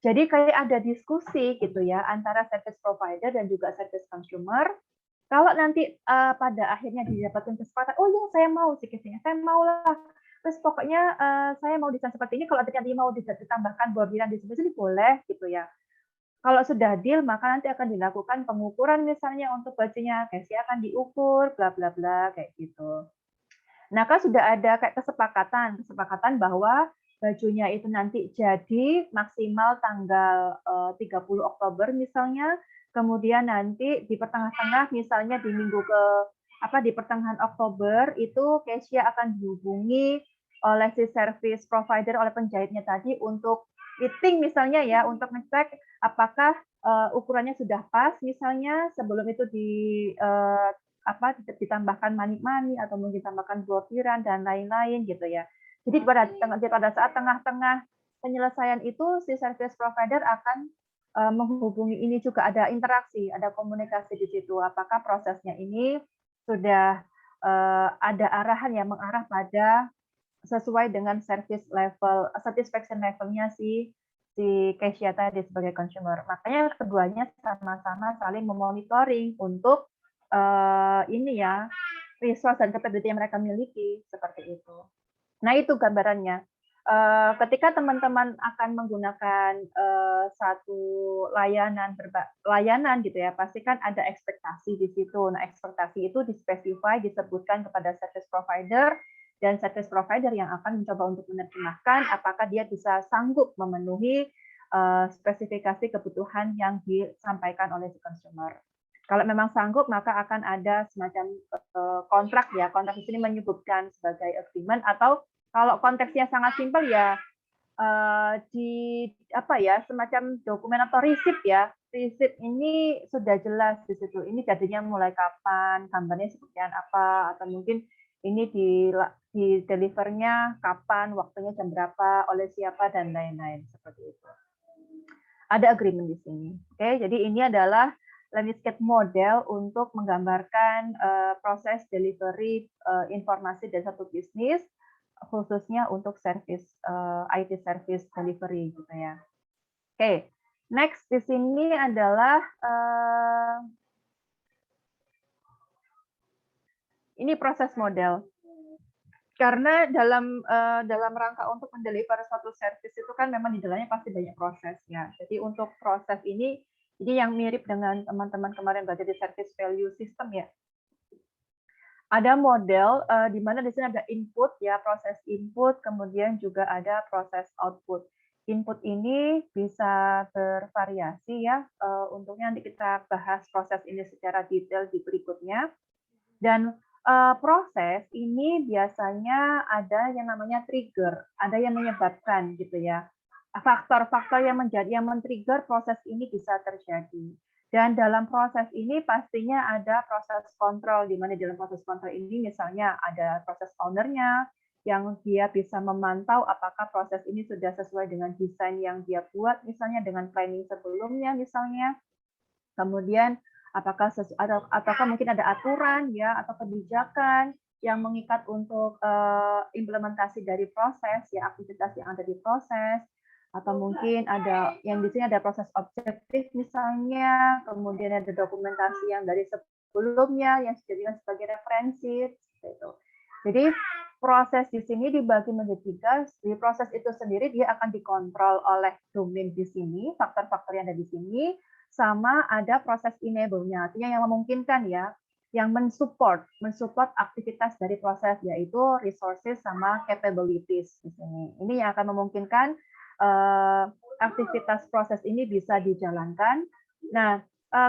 Jadi kayak ada diskusi gitu ya antara service provider dan juga service consumer. Kalau nanti pada akhirnya didapatkan kesepakatan, oh ya saya mau sih kesini, saya mau lah. Terus pokoknya saya mau desain seperti ini. Kalau nanti mau ditambahkan bordiran di sini boleh gitu ya. Kalau sudah deal, maka nanti akan dilakukan pengukuran misalnya untuk bajunya, Kesia akan diukur, bla bla bla kayak gitu. Nah kan sudah ada kayak kesepakatan bahwa bajunya itu nanti jadi maksimal tanggal 30 Oktober misalnya, kemudian nanti di pertengah-tengah misalnya di minggu di pertengahan Oktober itu Kesia akan dihubungi oleh si service provider, oleh penjahitnya tadi untuk fitting misalnya ya, untuk ngecek apakah ukurannya sudah pas misalnya, sebelum itu ditambahkan manik-manik atau mungkin ditambahkan bordiran dan lain-lain gitu ya. Jadi pada saat tengah-tengah penyelesaian itu si service provider akan menghubungi, ini juga ada interaksi, ada komunikasi di situ. Apakah prosesnya ini sudah ada arahan yang mengarah pada sesuai dengan satisfaction levelnya si Kesia tadi sebagai consumer. Makanya keduanya sama-sama saling memonitoring untuk resource dan capability yang mereka miliki seperti itu. Nah, itu gambarannya. Ketika teman-teman akan menggunakan satu layanan gitu ya, pasti kan ada ekspektasi di situ. Nah, ekspektasi itu disebutkan kepada service provider, dan service provider yang akan mencoba untuk menerjemahkan apakah dia bisa sanggup memenuhi spesifikasi kebutuhan yang disampaikan oleh si consumer. Kalau memang sanggup, maka akan ada semacam kontrak ya. Kontrak di sini menyebutkan sebagai agreement, atau kalau konteksnya sangat simpel ya semacam dokumen atau receipt ya. Receipt ini sudah jelas di situ. Ini jadinya mulai kapan, gambarnya seperti apa, atau mungkin ini di delivernya kapan, waktunya jam berapa, oleh siapa, dan lain-lain seperti itu. Ada agreement di sini. Oke, jadi ini adalah landscape model untuk menggambarkan proses delivery informasi dari satu bisnis, khususnya untuk service IT service delivery gitu ya. Oke, next di sini adalah ini proses model. Karena dalam rangka untuk mendeliver suatu service itu kan memang di dalamnya pasti banyak proses ya. Jadi untuk proses ini yang mirip dengan teman-teman kemarin belajar di service value system ya. Ada model di mana di sini ada input ya, proses input, kemudian juga ada proses output. Input ini bisa bervariasi ya. Untuknya nanti kita bahas proses ini secara detail di berikutnya. Dan proses ini biasanya ada yang namanya trigger, ada yang menyebabkan gitu ya. Faktor-faktor yang men-trigger proses ini bisa terjadi. Dan dalam proses ini pastinya ada proses kontrol, di mana dalam proses kontrol ini misalnya ada proses owner-nya yang dia bisa memantau apakah proses ini sudah sesuai dengan desain yang dia buat, misalnya dengan planning sebelumnya misalnya. Kemudian apakah mungkin ada aturan ya atau kebijakan yang mengikat untuk implementasi dari proses ya, aktivitas yang ada di proses, atau mungkin ada yang di sini ada proses objektif misalnya, kemudian ada dokumentasi yang dari sebelumnya yang dijadikan sebagai referensi gitu. Jadi proses di sini dibagi menjadi 3. Di proses itu sendiri dia akan dikontrol oleh domain di sini, faktor-faktor yang ada di sini, sama ada proses enable-nya, artinya yang memungkinkan ya, yang mensupport aktivitas dari proses, yaitu resources sama capabilities di sini. Ini yang akan memungkinkan aktivitas proses ini bisa dijalankan. Nah,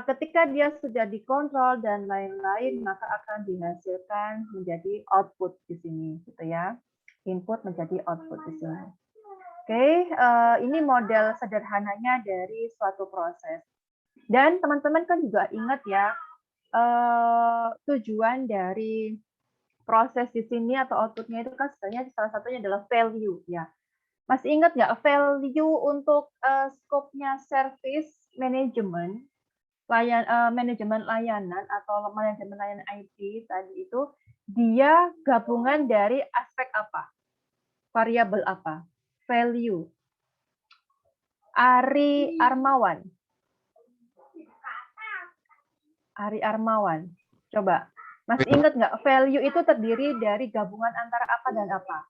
ketika dia sudah dikontrol dan lain-lain, maka akan dihasilkan menjadi output di sini, gitu ya. Input menjadi output di sini. Oke, ini model sederhananya dari suatu proses. Dan teman-teman kan juga ingat ya, tujuan dari proses di sini atau outputnya itu kan sebenarnya salah satunya adalah value ya. Masih ingat nggak value untuk scope-nya service management, manajemen layanan atau manajemen layanan IT tadi itu, dia gabungan dari aspek apa? Variabel apa? Value. Ari Armawan. Coba, masih ingat nggak value itu terdiri dari gabungan antara apa dan apa?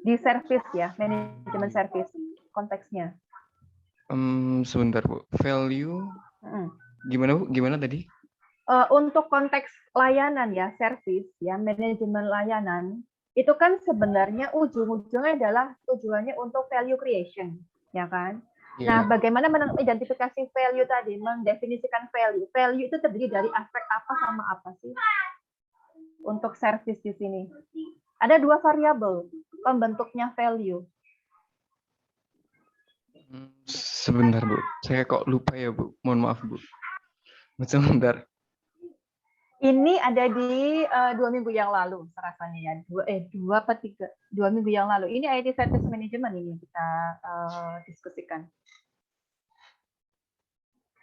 Di service ya, manajemen service konteksnya. Sebentar Bu, value gimana Bu? Gimana tadi? Untuk konteks layanan ya, service ya, manajemen layanan itu kan sebenarnya ujung-ujungnya adalah tujuannya untuk value creation, ya kan? Nah, bagaimana mengidentifikasi value tadi, mendefinisikan value. Value itu terdiri dari aspek apa sama apa sih? Untuk service di sini. Ada 2 variabel pembentuknya value. Sebentar, Bu. Saya kok lupa ya, Bu. Mohon maaf, Bu. Sebentar. Ini ada di 2 minggu yang lalu, rasanya ya. 2 minggu yang lalu. Ini IT Service Management ini kita diskusikan.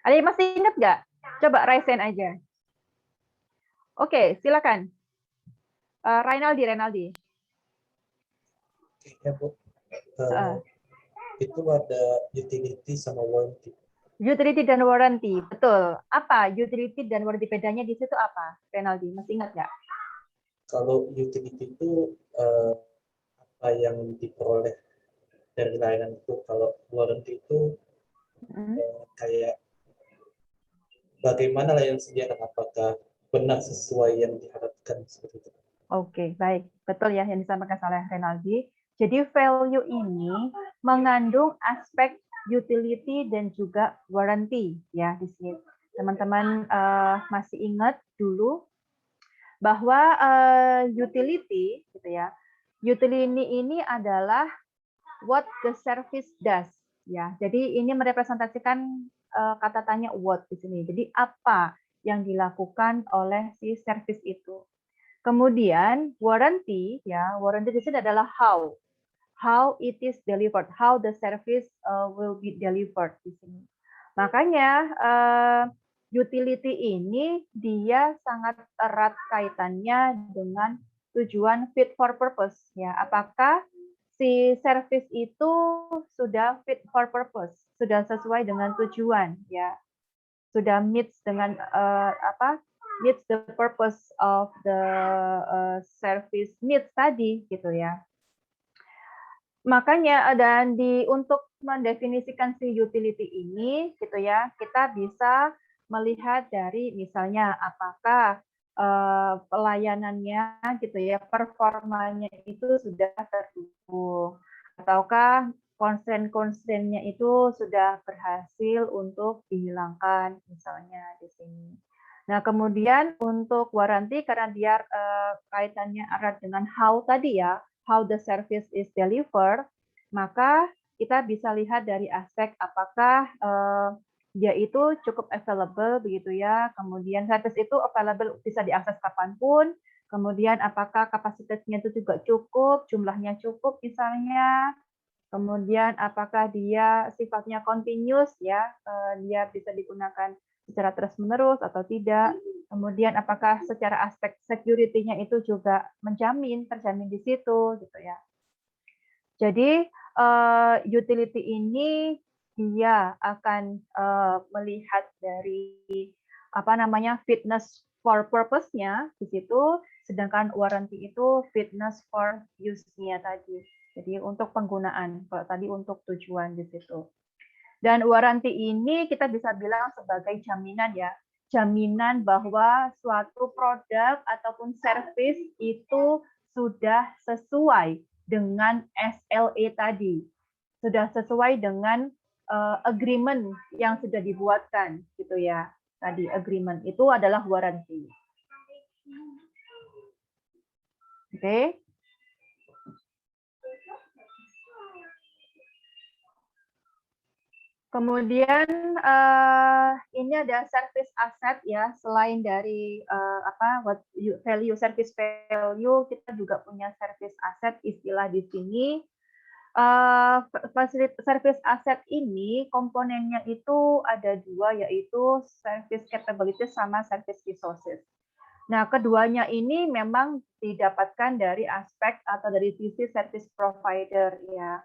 Ada yang masih ingat nggak? Coba raise hand aja. Oke, silakan. Reynaldi. Ya, Bu. Itu ada utility sama warranty. Utility dan warranty, betul. Apa utility dan warranty, bedanya di situ apa, Reynaldi? Masih ingat nggak? Kalau utility itu apa yang diperoleh dari layanan itu, kalau warranty itu kayak bagaimana layanan sediakan, apakah benar sesuai yang diharapkan seperti itu. Oke, baik. Betul ya yang disampaikan oleh Reynaldi. Jadi value ini mengandung aspek utility dan juga warranty ya di sini. Teman-teman masih ingat dulu bahwa utility gitu ya. Utility ini adalah what the service does ya. Jadi ini merepresentasikan kata tanya what di sini. Jadi apa yang dilakukan oleh si service itu. Kemudian warranty ya, warranty di sini adalah how it is delivered, how the service will be delivered di sini. Makanya utility ini dia sangat erat kaitannya dengan tujuan fit for purpose ya. Apakah si service itu sudah fit for purpose, sudah sesuai dengan tujuan ya, sudah meets dengan meets the purpose of the service needs tadi gitu ya. Makanya dan untuk mendefinisikan si utility ini gitu ya, kita bisa melihat dari misalnya apakah pelayanannya gitu ya, performanya itu sudah terdukung ataukah konstrain-konstrainnya itu sudah berhasil untuk dihilangkan misalnya di sini. Nah, kemudian untuk warranty karena dia kaitannya erat dengan how tadi ya, how the service is delivered, maka kita bisa lihat dari aspek apakah dia itu cukup available begitu ya, kemudian service itu available bisa diakses kapanpun, kemudian apakah kapasitasnya itu juga cukup, jumlahnya cukup misalnya, kemudian apakah dia sifatnya continuous ya, dia bisa digunakan secara terus-menerus atau tidak. Kemudian apakah secara aspek security-nya itu juga terjamin di situ gitu ya. Jadi utility ini dia akan melihat dari fitness for purpose-nya di situ, sedangkan warranty itu fitness for use-nya tadi. Jadi untuk penggunaan, kalau tadi untuk tujuan di situ. Dan warranty ini kita bisa bilang sebagai jaminan ya, jaminan bahwa suatu produk ataupun service itu sudah sesuai dengan SLA tadi, sudah sesuai dengan agreement yang sudah dibuatkan, gitu ya. Tadi agreement itu adalah warranty. Oke. Kemudian ini ada service asset ya, selain dari value service value, kita juga punya service asset istilah di sini. Service asset ini komponennya itu ada 2, yaitu service capabilities sama service resources. Nah, keduanya ini memang didapatkan dari aspek atau dari sisi service provider ya.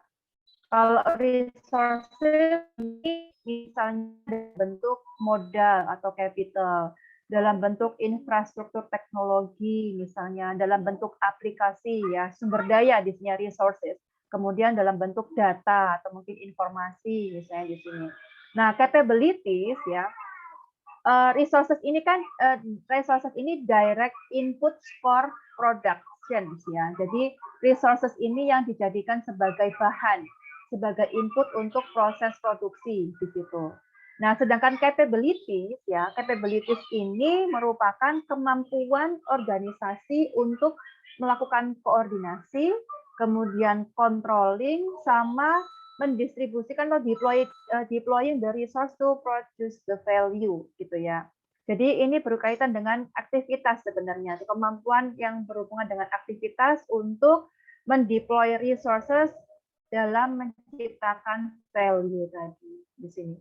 Kalau resources ini misalnya dalam bentuk modal atau capital, dalam bentuk infrastruktur teknologi misalnya, dalam bentuk aplikasi ya, sumber daya di sini resources, kemudian dalam bentuk data atau mungkin informasi misalnya di sini. Nah, capabilities ya, resources ini kan resources ini direct inputs for products actions ya. Jadi resources ini yang dijadikan sebagai bahan, sebagai input untuk proses produksi di situ. Nah, sedangkan capabilities ya, capabilities ini merupakan kemampuan organisasi untuk melakukan koordinasi, kemudian controlling sama mendistribusikan atau deploying the resource to produce the value gitu ya. Jadi ini berkaitan dengan aktivitas sebenarnya, kemampuan yang berhubungan dengan aktivitas untuk mendeploy resources dalam menciptakan value tadi di sini.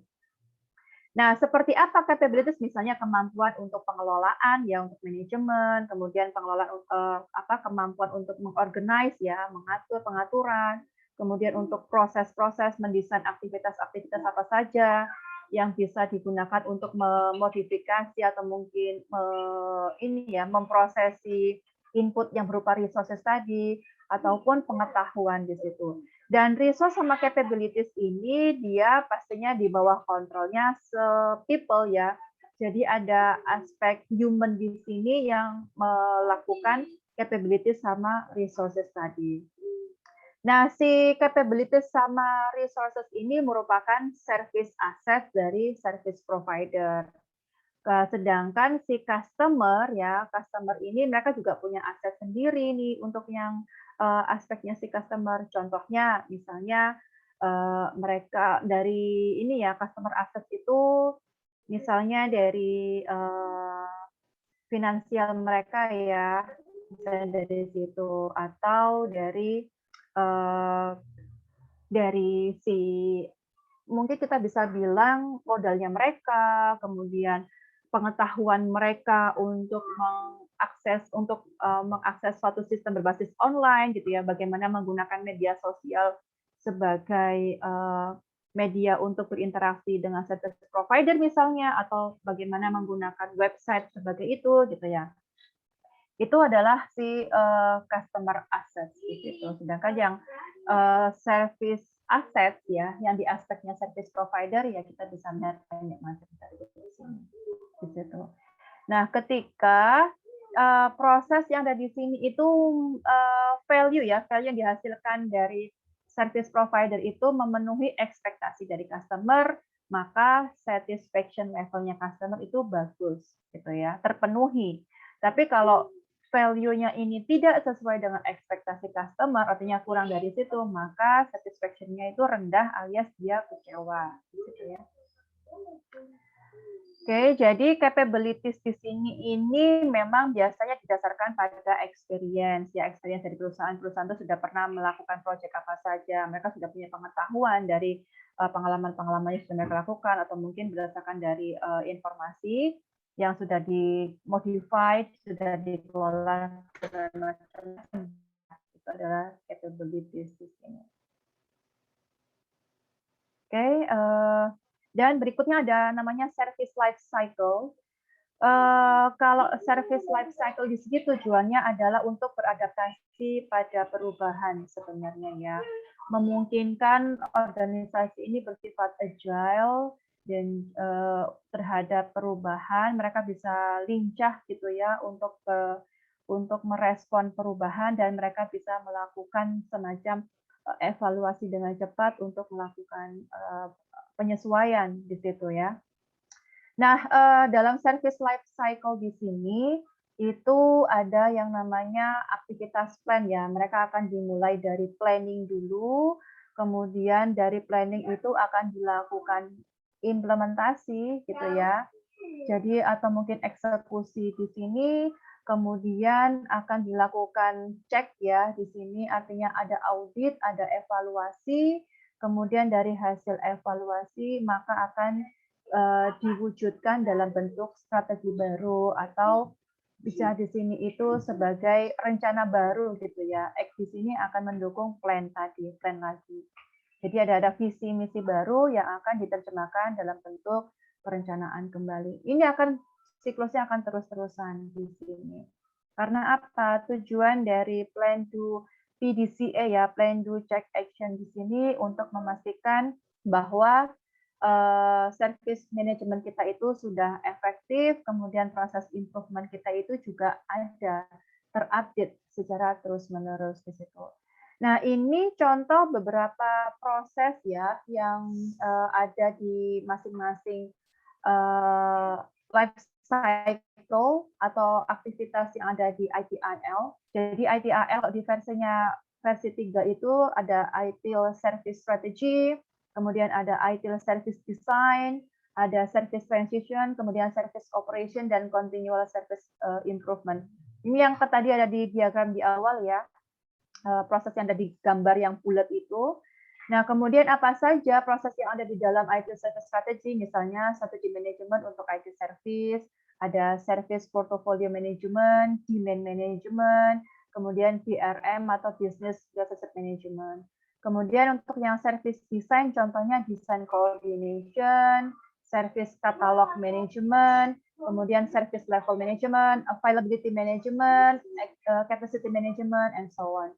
Nah, seperti apa capabilities misalnya kemampuan untuk pengelolaan ya, untuk manajemen, kemudian pengelolaan kemampuan untuk mengorganize ya, mengatur pengaturan, kemudian untuk proses-proses mendesain aktivitas-aktivitas apa saja yang bisa digunakan untuk memodifikasi atau mungkin memprosesi input yang berupa resources tadi ataupun pengetahuan di situ. Dan resource sama capabilities ini dia pastinya di bawah kontrolnya people ya. Jadi ada aspek human di sini yang melakukan capabilities sama resources tadi. Nah, si capabilities sama resources ini merupakan service asset dari service provider. Sedangkan si customer ini mereka juga punya aset sendiri nih untuk yang aspeknya si customer. Contohnya misalnya mereka dari customer asset itu misalnya dari finansial mereka ya, misalnya dari situ, atau dari si mungkin kita bisa bilang modalnya mereka, kemudian pengetahuan mereka untuk mengakses suatu sistem berbasis online gitu ya, bagaimana menggunakan media sosial sebagai media untuk berinteraksi dengan service provider misalnya, atau bagaimana menggunakan website sebagai itu gitu ya. Itu adalah si customer assets gitu. Sedangkan yang service asset ya, yang di aspeknya service provider ya kita bisa melihat banyak macam dari sini. Di situ. Nah, ketika proses yang ada di sini itu value yang dihasilkan dari service provider itu memenuhi ekspektasi dari customer, maka satisfaction levelnya customer itu bagus gitu ya, terpenuhi. Tapi kalau value-nya ini tidak sesuai dengan ekspektasi customer, artinya kurang dari situ, maka satisfaction-nya itu rendah alias dia kecewa gitu ya. Oke, jadi capabilities di sini ini memang biasanya didasarkan pada experience dari perusahaan-perusahaan itu sudah pernah melakukan proyek apa saja, mereka sudah punya pengetahuan dari pengalaman-pengalaman yang sudah mereka lakukan, atau mungkin berdasarkan dari informasi yang sudah dimodified, sudah dikelola dan macam-macam. Itu adalah capabilities di sini. Oke, dan berikutnya ada namanya service life cycle. Kalau service life cycle di sini tujuannya adalah untuk beradaptasi pada perubahan sebenarnya ya, memungkinkan organisasi ini bersifat agile dan terhadap perubahan mereka bisa lincah gitu ya untuk merespon perubahan, dan mereka bisa melakukan semacam evaluasi dengan cepat untuk melakukan penyesuaian di situ ya. Nah, dalam service life cycle di sini itu ada yang namanya aktivitas plan ya. Mereka akan dimulai dari planning dulu, kemudian dari planning itu akan dilakukan implementasi gitu ya. Jadi atau mungkin eksekusi di sini, kemudian akan dilakukan cek ya di sini, artinya ada audit, ada evaluasi, kemudian dari hasil evaluasi maka akan diwujudkan dalam bentuk strategi baru, atau bisa di sini itu sebagai rencana baru gitu ya. Di sini akan mendukung plan lagi. Jadi ada visi misi baru yang akan diterjemahkan dalam bentuk perencanaan kembali. Ini siklusnya akan terus-terusan di sini. Karena apa? Tujuan dari plan do PDCA ya, plan do check action di sini untuk memastikan bahwa service management kita itu sudah efektif, kemudian proses improvement kita itu juga ada terupdate secara terus-menerus di situ. Nah, ini contoh beberapa proses ya yang ada di masing-masing life cycle atau aktivitas yang ada di ITIL. Jadi ITIL di versi 3 itu ada ITIL Service Strategy, kemudian ada ITIL Service Design, ada Service Transition, kemudian Service Operation, dan Continual Service Improvement. Ini yang tadi ada di diagram di awal ya, proses yang ada di gambar yang bulat itu. Nah, kemudian apa saja proses yang ada di dalam IT Service Strategy, misalnya Strategy Management untuk IT Service, ada Service Portfolio Management, Demand Management, kemudian PRM atau Business Relationship Management. Kemudian untuk yang Service Design, contohnya Design Coordination, Service Catalog Management, kemudian Service Level Management, Availability Management, Capacity Management, and so on.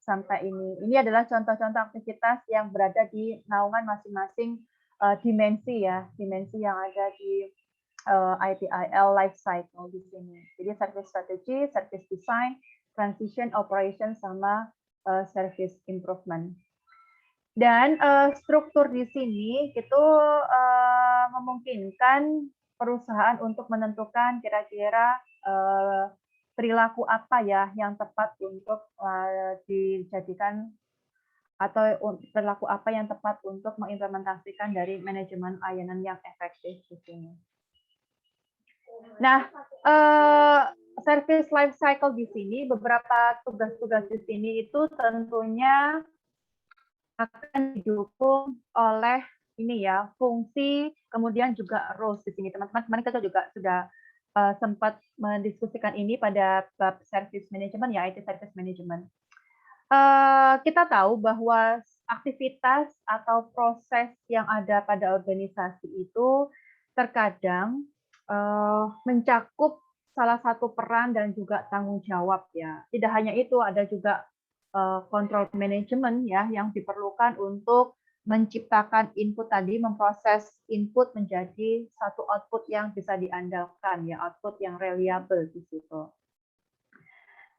Sampai ini. Ini adalah contoh-contoh aktivitas yang berada di naungan masing-masing dimensi ya, dimensi yang ada di ITIL life cycle di sini. Jadi service strategy, service design, transition, operation, sama service improvement. Dan struktur di sini itu memungkinkan perusahaan untuk menentukan kira-kira perilaku apa ya yang tepat untuk dijadikan atau perilaku apa yang tepat untuk mengimplementasikan dari manajemen layanan yang efektif di sini. Nah, service life cycle di sini, beberapa tugas-tugas di sini itu tentunya akan didukung oleh ini ya, fungsi, kemudian juga roles di sini. Teman-teman, kemarin kita juga sudah sempat mendiskusikan ini pada bab service management ya, IT service management. Kita tahu bahwa aktivitas atau proses yang ada pada organisasi itu terkadang mencakup salah satu peran dan juga tanggung jawab ya. Tidak hanya itu, ada juga control management ya yang diperlukan untuk menciptakan input tadi, memproses input menjadi satu output yang bisa diandalkan ya, output yang reliable di situ.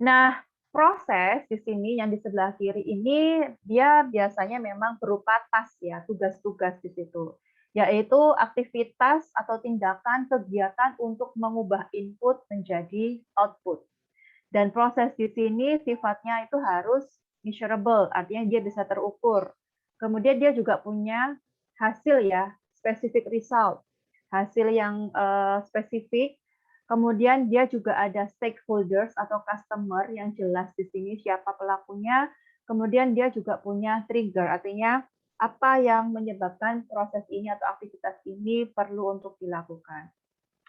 Nah, proses di sini yang di sebelah kiri ini dia biasanya memang berupa task ya, tugas-tugas di situ, yaitu aktivitas atau tindakan kegiatan untuk mengubah input menjadi output. Dan proses di sini sifatnya itu harus measurable, artinya dia bisa terukur. Kemudian dia juga punya hasil ya, specific result, hasil yang spesifik. Kemudian dia juga ada stakeholders atau customer yang jelas di sini siapa pelakunya. Kemudian dia juga punya trigger, artinya apa yang menyebabkan proses ini atau aktivitas ini perlu untuk dilakukan.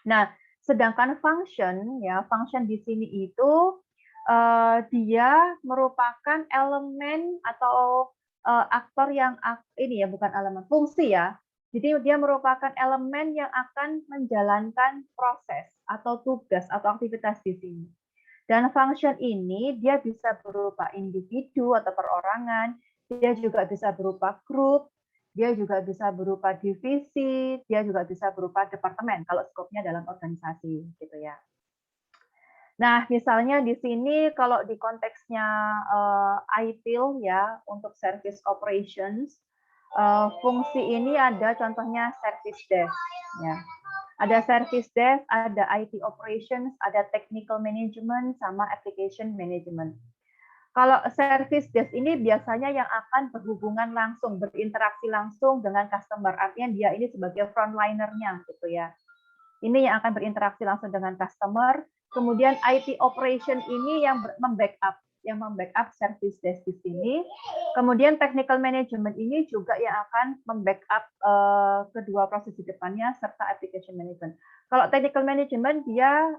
Nah, sedangkan function ya, function di sini itu dia merupakan elemen atau aktor yang ini ya, bukan elemen, fungsi ya. Jadi dia merupakan elemen yang akan menjalankan proses atau tugas atau aktivitas di sini. Dan function ini dia bisa berupa individu atau perorangan, dia juga bisa berupa grup, dia juga bisa berupa divisi, dia juga bisa berupa departemen kalau skopnya dalam organisasi gitu ya. Nah, misalnya di sini kalau di konteksnya ITIL ya untuk service operations, fungsi ini ada contohnya service desk ya. Ada service desk, ada IT operations, ada technical management sama application management. Kalau service desk ini biasanya yang akan berhubungan langsung, berinteraksi langsung dengan customer, artinya dia ini sebagai frontliner-nya gitu ya. Ini yang akan berinteraksi langsung dengan customer. Kemudian IT operation ini yang membackup service desk di sini. Kemudian technical management ini juga yang akan membackup kedua proses di depannya serta application management. Kalau technical management dia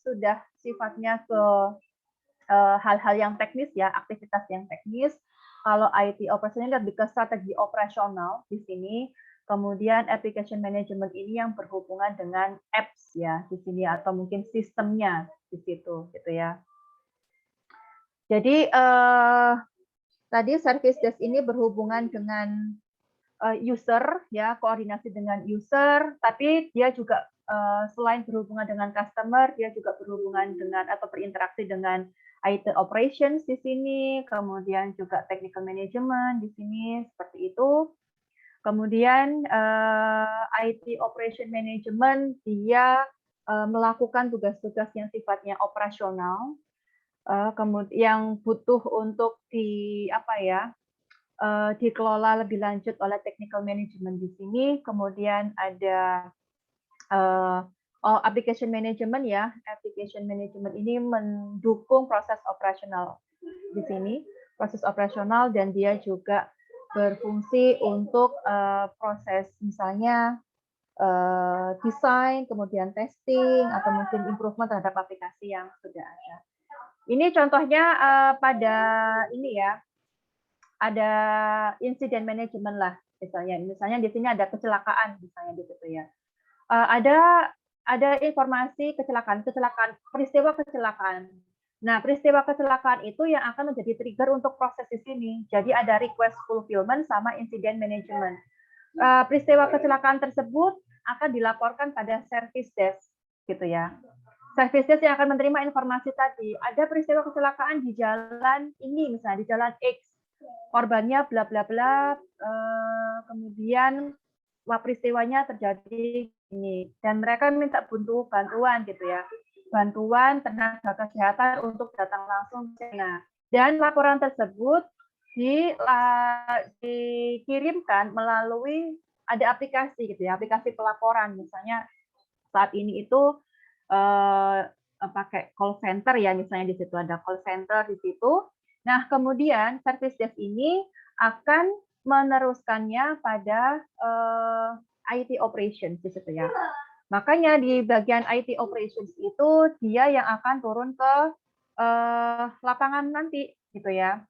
sudah sifatnya ke hal-hal yang teknis ya, aktivitas yang teknis. Kalau IT operation ini lebih ke strategi operasional di sini. Kemudian application management ini yang berhubungan dengan apps ya di sini atau mungkin sistemnya di situ gitu ya. Jadi tadi service desk ini berhubungan dengan user ya, koordinasi dengan user, tapi dia juga selain berhubungan dengan customer, dia juga berhubungan dengan atau berinteraksi dengan IT operations di sini, kemudian juga technical management di sini, seperti itu. Kemudian IT operation management, dia melakukan tugas-tugas yang sifatnya operasional, kemudian yang butuh untuk dikelola lebih lanjut oleh technical management di sini. Kemudian ada application management ya. Application management ini mendukung proses operasional di sini, proses operasional, dan dia juga berfungsi untuk proses misalnya desain, kemudian testing, atau mungkin improvement terhadap aplikasi yang sudah ada. Ini contohnya pada ini ya, ada incident management lah, misalnya di sini ada kecelakaan misalnya di situ ya. Ada informasi kecelakaan, peristiwa kecelakaan. Nah, peristiwa kecelakaan itu yang akan menjadi trigger untuk proses di sini. Jadi ada request fulfillment sama incident management. Peristiwa kecelakaan tersebut akan dilaporkan pada service desk, gitu ya. Service desk yang akan menerima informasi tadi. Ada peristiwa kecelakaan di jalan ini, misalnya di jalan X, korbannya bla bla bla, kemudian peristiwanya terjadi ini, dan mereka minta bantuan gitu ya, bantuan tenaga kesehatan untuk datang langsung ke sana. Dan laporan tersebut dikirimkan melalui ada aplikasi gitu ya, aplikasi pelaporan. Misalnya saat ini itu pakai call center ya, misalnya di situ ada call center di situ. Nah, kemudian service desk ini akan meneruskannya pada IT operations di situ ya. Makanya di bagian IT operations itu dia yang akan turun ke lapangan nanti gitu ya.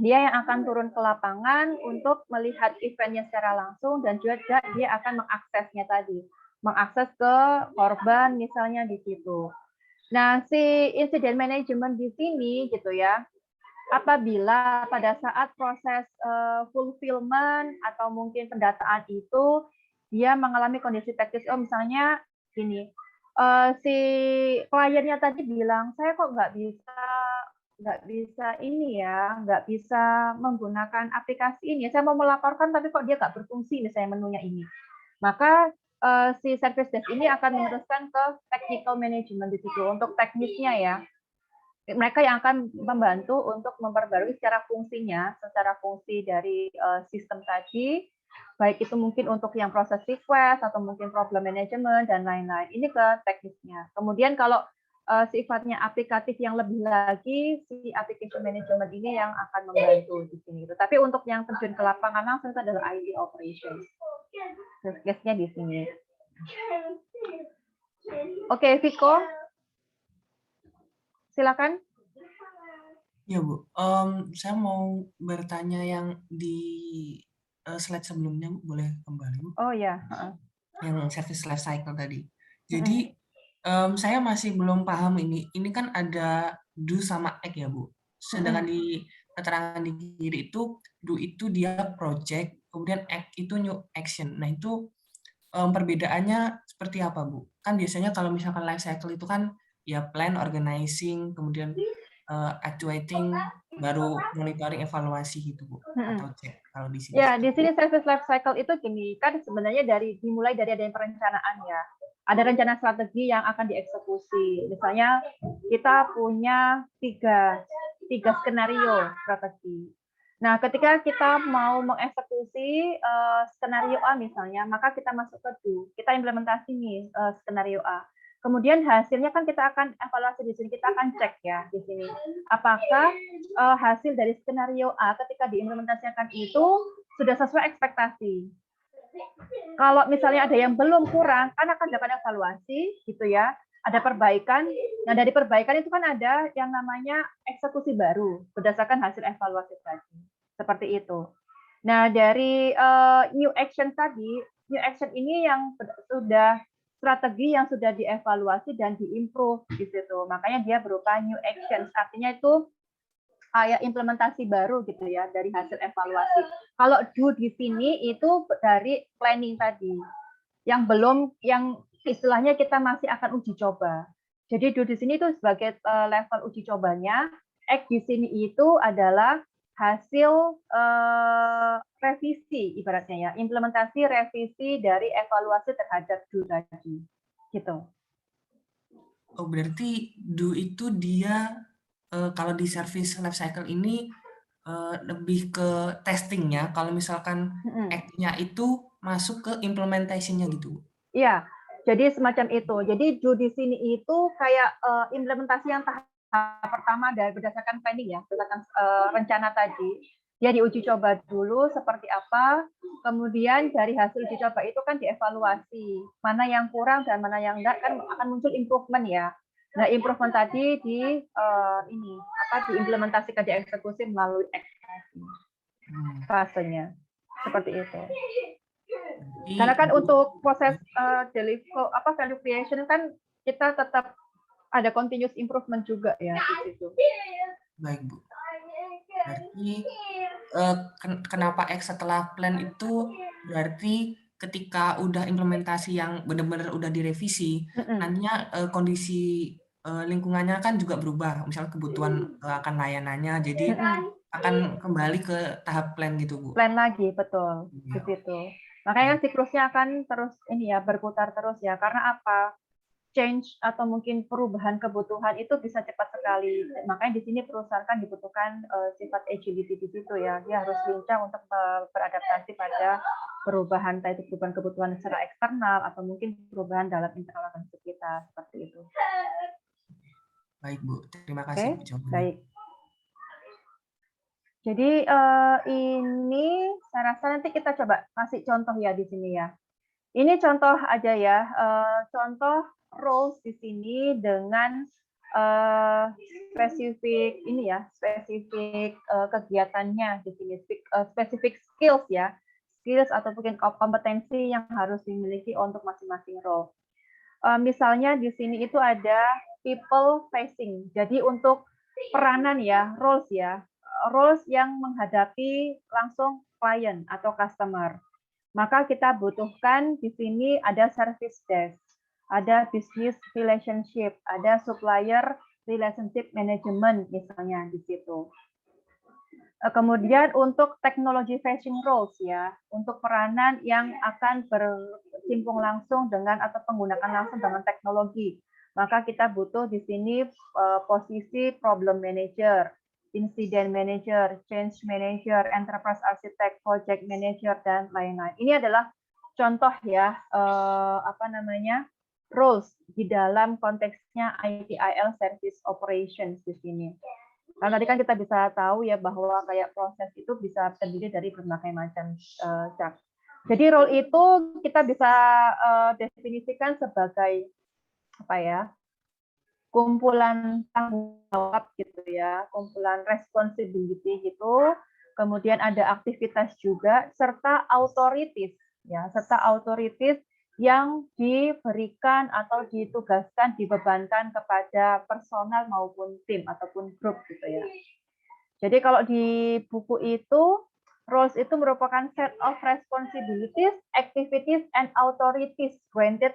Dia yang akan turun ke lapangan untuk melihat eventnya secara langsung, dan juga dia akan mengaksesnya tadi, mengakses ke korban misalnya di situ. Nah, si incident management di sini gitu ya, apabila pada saat proses fulfillment atau mungkin pendataan itu dia mengalami kondisi teknis, misalnya gini, si kliennya tadi bilang, saya kok nggak bisa ini ya, nggak bisa menggunakan aplikasi ini. Saya mau melaporkan tapi kok dia nggak berfungsi misalnya menunya ini. Maka si service desk ini akan meneruskan ke technical management di situ untuk teknisnya ya. Mereka yang akan membantu untuk memperbarui secara fungsi dari sistem tadi, baik itu mungkin untuk yang proses request atau mungkin problem management dan lain-lain. Ini ke teknisnya. Kemudian kalau sifatnya aplikatif yang lebih lagi, si application management ini yang akan membantu di sini. Tapi untuk yang terjun ke lapangan langsung itu adalah IT operations. Case-nya di sini. Oke, Viko. Silakan. Ya, Bu. Saya mau bertanya yang di slide sebelumnya, Bu. Boleh kembali, Bu? Oh ya. Yang service life cycle tadi. Jadi saya masih belum paham ini. Ini kan ada do sama act ya, Bu. Sedangkan di keterangan di kiri itu do itu dia project, kemudian act itu new action. Nah, itu perbedaannya seperti apa, Bu? Kan biasanya kalau misalkan life cycle itu kan ya plan, organizing, kemudian actuating, baru monitoring, evaluasi gitu, Bu. Atau cek kalau di sini. Ya, di sini service life cycle itu gini, kan sebenarnya dimulai dari ada perencanaan ya. Ada rencana strategi yang akan dieksekusi. Misalnya kita punya tiga skenario strategi. Nah, ketika kita mau mengeksekusi skenario A misalnya, maka kita masuk ke do. Kita implementasi nih skenario A. Kemudian hasilnya kan kita akan evaluasi di sini, kita akan cek ya di sini. Apakah hasil dari skenario A ketika diimplementasikan itu sudah sesuai ekspektasi. Kalau misalnya ada yang belum kurang, kan akan dilakukan evaluasi gitu ya. Ada perbaikan. Nah, dari perbaikan itu kan ada yang namanya eksekusi baru berdasarkan hasil evaluasi tadi. Seperti itu. Nah, dari new action tadi, new action ini yang sudah strategi yang sudah dievaluasi dan diimprove di situ. Makanya dia berupa new action. Artinya itu kayak implementasi baru gitu ya dari hasil evaluasi. Kalau do di sini itu dari planning tadi. Yang istilahnya kita masih akan uji coba. Jadi do di sini itu sebagai level uji cobanya, act di sini itu adalah hasil revisi ibaratnya ya, implementasi revisi dari evaluasi terhadap do tadi. Gitu. Oh, berarti do itu dia kalau di service life cycle ini lebih ke testingnya, kalau misalkan act-nya itu masuk ke implementation-nya gitu. Iya, jadi semacam itu. Jadi do di sini itu kayak implementasi yang tahap pertama dari berdasarkan planning ya, berdasarkan rencana tadi. Dia diuji coba dulu seperti apa, kemudian dari hasil uji coba itu kan dievaluasi. Mana yang kurang dan mana yang enggak, kan akan muncul improvement ya. Nah, improvement tadi diimplementasikan, dieksekusi melalui fasenya. Seperti itu. Karena kan untuk proses value creation kan kita tetap ada continuous improvement juga ya di situ. Baik, Bu. Berarti kenapa X setelah plan itu berarti ketika udah implementasi yang benar-benar udah direvisi, nantinya kondisi lingkungannya kan juga berubah, misalnya kebutuhan akan layanannya, jadi akan kembali ke tahap plan gitu, Bu. Plan lagi, betul, di situ. Makanya kan siklusnya akan terus berputar terus ya. Karena apa? Change atau mungkin perubahan kebutuhan itu bisa cepat sekali. Makanya di sini perusahaan kan dibutuhkan sifat agility di situ ya. Dia harus lincah untuk beradaptasi pada perubahan, entah itu perubahan kebutuhan secara eksternal atau mungkin perubahan dalam internal organisasi kita, seperti itu. Baik, Bu. Terima kasih, Bu. Baik. Jadi ini saya rasa nanti kita coba kasih contoh ya di sini ya. Ini contoh aja ya, contoh roles di sini dengan spesifik kegiatannya di sini, spesifik skills ya, skills atau mungkin kompetensi yang harus dimiliki untuk masing-masing role. Misalnya di sini itu ada people facing, jadi untuk peranan ya, roles ya. Roles yang menghadapi langsung klien atau customer. Maka kita butuhkan di sini ada service desk, ada business relationship, ada supplier relationship management misalnya di situ. Kemudian untuk technology facing roles ya, untuk peranan yang akan bersimpung langsung dengan atau menggunakan langsung dengan teknologi. Maka kita butuh di sini posisi problem manager, incident manager, change manager, enterprise architect, project manager, dan lain-lain. Ini adalah contoh ya, roles di dalam konteksnya ITIL service operations di sini. Karena tadi kan kita bisa tahu ya bahwa kayak proses itu bisa terdiri dari berbagai macam chart. Jadi role itu kita bisa definisikan sebagai kumpulan tanggung jawab gitu ya, kumpulan responsibility gitu. Kemudian ada aktivitas juga serta authorities ya, serta authorities yang diberikan atau ditugaskan, dibebankan kepada personal maupun tim ataupun grup gitu ya. Jadi kalau di buku itu roles itu merupakan set of responsibilities, activities, and authorities granted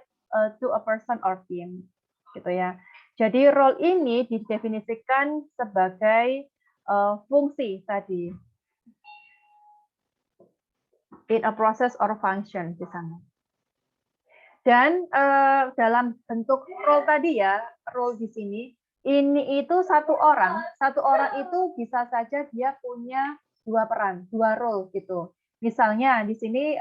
to a person or team gitu ya. Jadi role ini didefinisikan sebagai fungsi tadi in a process or function di sana. Dan dalam bentuk role tadi ya, role di sini ini itu satu orang itu bisa saja dia punya dua peran, dua role gitu. Misalnya di sini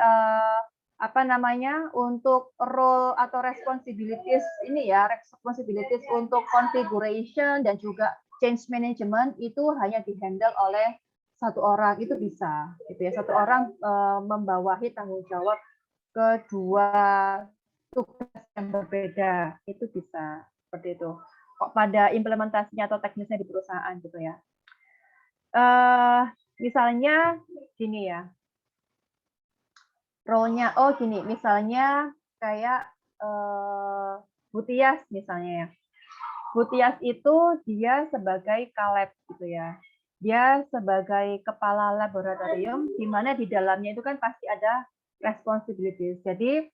untuk role atau responsibilities ini ya, responsibilities untuk configuration dan juga change management itu hanya dihandle oleh satu orang, itu bisa gitu ya. Satu orang membawahi tanggung jawab kedua tugas yang berbeda, itu bisa seperti itu. Kok pada implementasinya atau teknisnya di perusahaan gitu ya. Misalnya gini ya. Role-nya, misalnya kayak Butias misalnya ya. Butias itu dia sebagai kaleb gitu ya. Dia sebagai kepala laboratorium, di mana di dalamnya itu kan pasti ada responsibilities. Jadi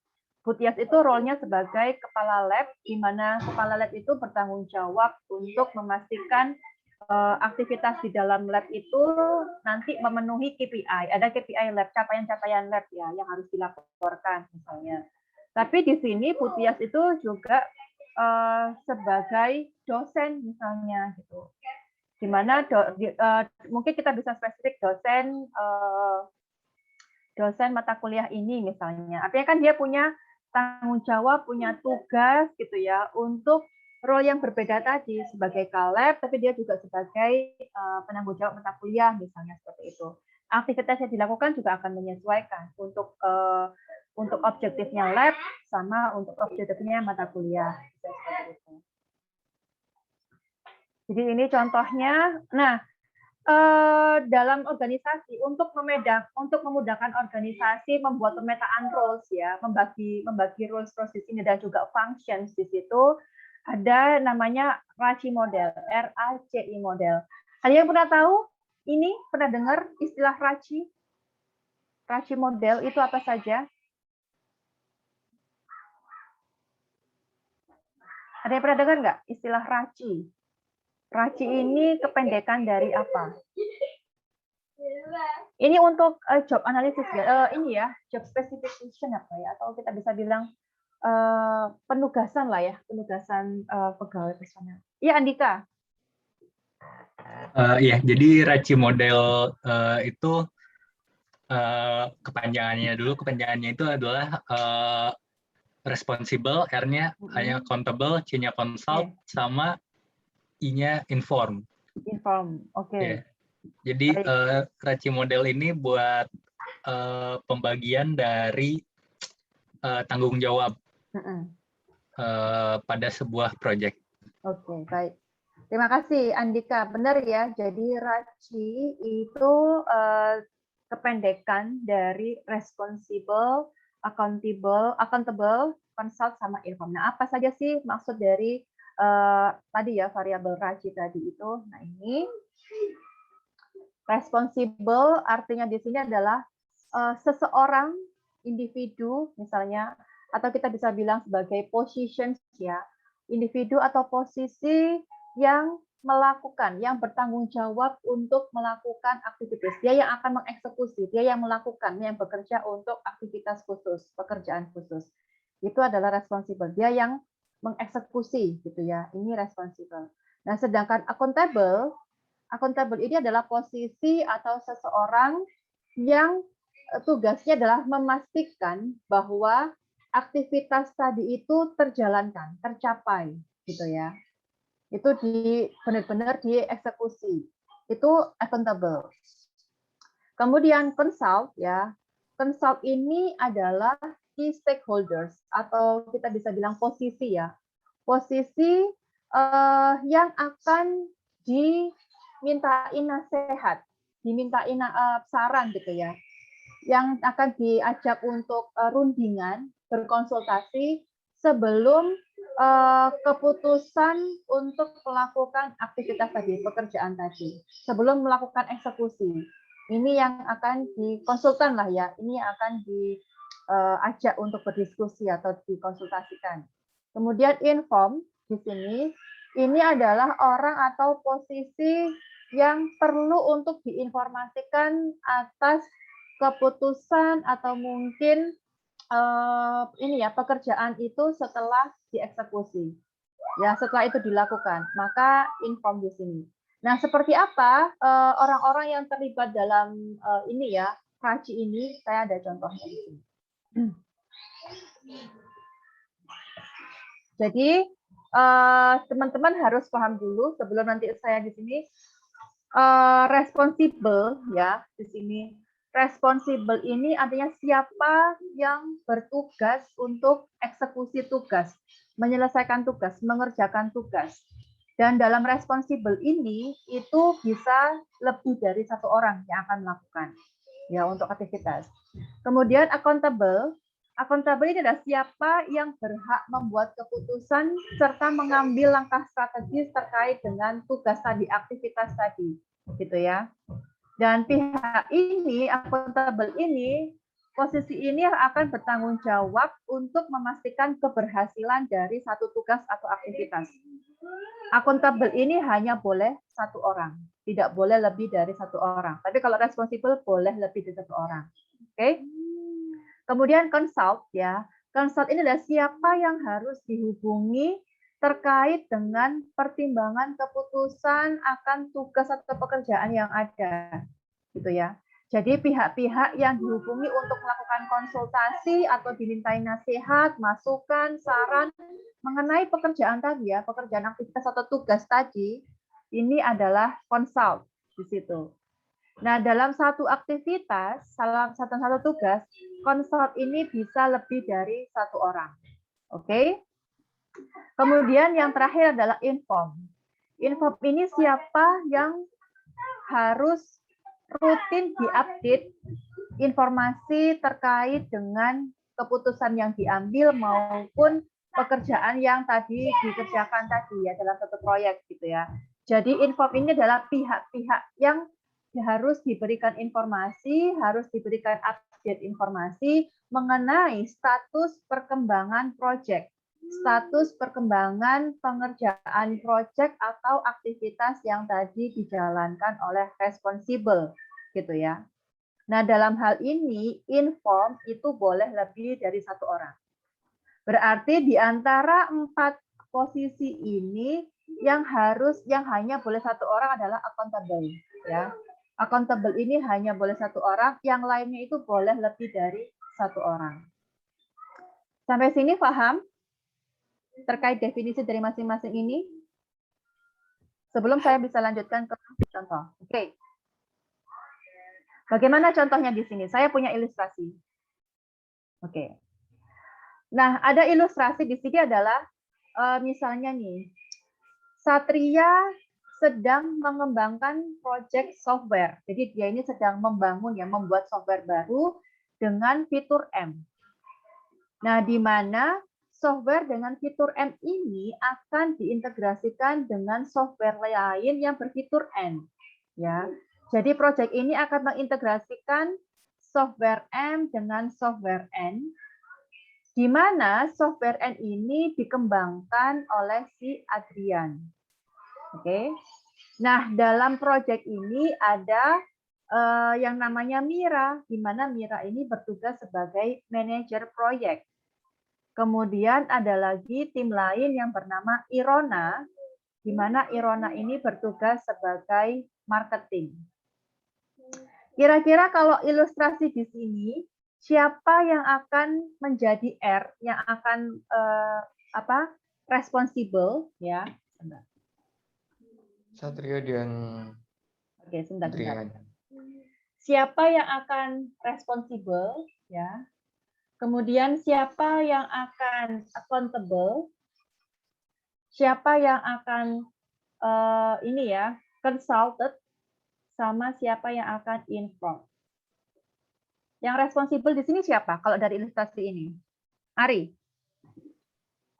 Puthias itu role-nya sebagai kepala lab, di mana kepala lab itu bertanggung jawab untuk memastikan aktivitas di dalam lab itu nanti memenuhi KPI. Ada KPI lab, capaian-capaian lab ya yang harus dilaporkan misalnya. Tapi di sini Puthias itu juga sebagai dosen misalnya gitu. Di mana mungkin kita bisa spesifik dosen mata kuliah ini misalnya. Artinya kan dia punya tanggung jawab, punya tugas gitu ya untuk role yang berbeda tadi sebagai kaleb, tapi dia juga sebagai penanggung jawab mata kuliah misalnya seperti itu. Aktivitas yang dilakukan juga akan menyesuaikan untuk objektifnya lab sama untuk objektifnya mata kuliah. Seperti itu. Jadi ini contohnya. Nah, dalam organisasi untuk memudahkan organisasi membuat pemetaan roles ya, membagi roles di sini dan juga functions di situ ada namanya RACI model, RACI model. Ada yang pernah tahu ini? Pernah dengar istilah RACI? RACI model itu apa saja? Ada yang pernah dengar nggak istilah RACI? RACI ini kependekan dari apa? Ini untuk job analysis ya, ini ya, job specification apa ya, atau kita bisa bilang penugasan lah ya, penugasan pegawai personal. Iya, Andika. Iya, jadi RACI model itu kepanjangannya itu adalah responsible, R-nya accountable, C-nya consult, sama I-nya inform. Inform, oke. Yeah. Jadi RACI model ini buat pembagian dari tanggung jawab pada sebuah proyek. Oke, baik. Terima kasih Andika. Benar ya. Jadi RACI itu kependekan dari responsible, accountable, consult sama inform. Nah, apa saja sih maksud dari tadi ya variabel RACI tadi itu? Nah, ini responsible artinya di sini adalah seseorang, individu misalnya, atau kita bisa bilang sebagai positions ya, individu atau posisi yang melakukan, yang bertanggung jawab untuk melakukan aktivitas. Dia yang akan mengeksekusi, dia yang melakukan, yang bekerja untuk aktivitas khusus, pekerjaan khusus. Itu adalah responsible. Dia yang mengeksekusi gitu ya. Ini responsible. Nah, sedangkan accountable ini adalah posisi atau seseorang yang tugasnya adalah memastikan bahwa aktivitas tadi itu terjalankan, tercapai gitu ya. Itu benar-benar dieksekusi. Itu accountable. Kemudian consult ya. Consult ini adalah key stakeholders atau kita bisa bilang posisi ya. Posisi yang akan dimintain nasihat, dimintain saran gitu ya. Yang akan diajak untuk rundingan, berkonsultasi sebelum keputusan untuk melakukan aktivitas tadi, pekerjaan tadi, sebelum melakukan eksekusi. Ini yang akan dikonsultan lah ya, ini yang akan diajak untuk berdiskusi atau dikonsultasikan. Kemudian inform di sini, ini adalah orang atau posisi yang perlu untuk diinformasikan atas keputusan atau mungkin ini ya pekerjaan itu setelah dieksekusi. Ya, setelah itu dilakukan, maka inform di sini. Nah, seperti apa orang-orang yang terlibat dalam ini ya, RACI ini, saya ada contohnya di sini. Jadi, teman-teman harus paham dulu sebelum nanti saya di sini responsible ya, di sini. Responsible ini artinya siapa yang bertugas untuk eksekusi tugas, menyelesaikan tugas, mengerjakan tugas. Dan dalam responsible ini itu bisa lebih dari satu orang yang akan melakukan ya untuk aktivitas. Kemudian accountable ini adalah siapa yang berhak membuat keputusan serta mengambil langkah strategis terkait dengan tugas tadi, aktivitas tadi, gitu ya. Dan pihak ini, accountable ini posisi ini yang akan bertanggung jawab untuk memastikan keberhasilan dari satu tugas atau aktivitas. Akuntabel ini hanya boleh satu orang, tidak boleh lebih dari satu orang. Tapi kalau responsible boleh lebih dari satu orang. Oke? Kemudian consult ya. Consult ini adalah siapa yang harus dihubungi terkait dengan pertimbangan keputusan akan tugas atau pekerjaan yang ada, gitu ya. Jadi pihak-pihak yang dihubungi untuk melakukan konsultasi atau dimintai nasihat, masukan, saran mengenai pekerjaan tadi ya, pekerjaan aktivitas atau tugas tadi, ini adalah consult di situ. Nah, dalam satu aktivitas, satu tugas, consult ini bisa lebih dari satu orang. Oke? Kemudian yang terakhir adalah inform. Inform ini siapa yang harus rutin diupdate informasi terkait dengan keputusan yang diambil maupun pekerjaan yang tadi dikerjakan tadi ya dalam satu proyek gitu ya. Jadi inform ini adalah pihak-pihak yang harus diberikan informasi, harus diberikan update informasi mengenai status perkembangan proyek. Status perkembangan pengerjaan proyek atau aktivitas yang tadi dijalankan oleh responsible gitu ya. Nah, dalam hal ini inform itu boleh lebih dari satu orang. Berarti di antara 4 posisi ini yang hanya boleh satu orang adalah accountable ya. Accountable ini hanya boleh satu orang, yang lainnya itu boleh lebih dari satu orang. Sampai sini paham? Terkait definisi dari masing-masing ini? Sebelum saya bisa lanjutkan ke contoh. Oke. Bagaimana contohnya di sini? Saya punya ilustrasi. Oke. Nah, ada ilustrasi di sini adalah misalnya nih, Satria sedang mengembangkan proyek software. Jadi dia ini sedang membuat software baru dengan fitur M. Nah, di mana software dengan fitur M ini akan diintegrasikan dengan software lain yang berfitur N. Ya, jadi proyek ini akan mengintegrasikan software M dengan software N, di mana software N ini dikembangkan oleh si Adrian. Oke. Nah, dalam proyek ini ada yang namanya Mira, di mana Mira ini bertugas sebagai manajer proyek. Kemudian ada lagi tim lain yang bernama Irona, di mana Irona ini bertugas sebagai marketing. Kira-kira kalau ilustrasi di sini, siapa yang akan menjadi R, yang akan responsible ya? Satria dan Oke, sebentar. Adrian. Siapa yang akan responsible ya? Kemudian siapa yang akan accountable? Siapa yang akan consulted? Sama siapa yang akan inform? Yang responsible di sini siapa? Kalau dari ilustrasi ini, Ari.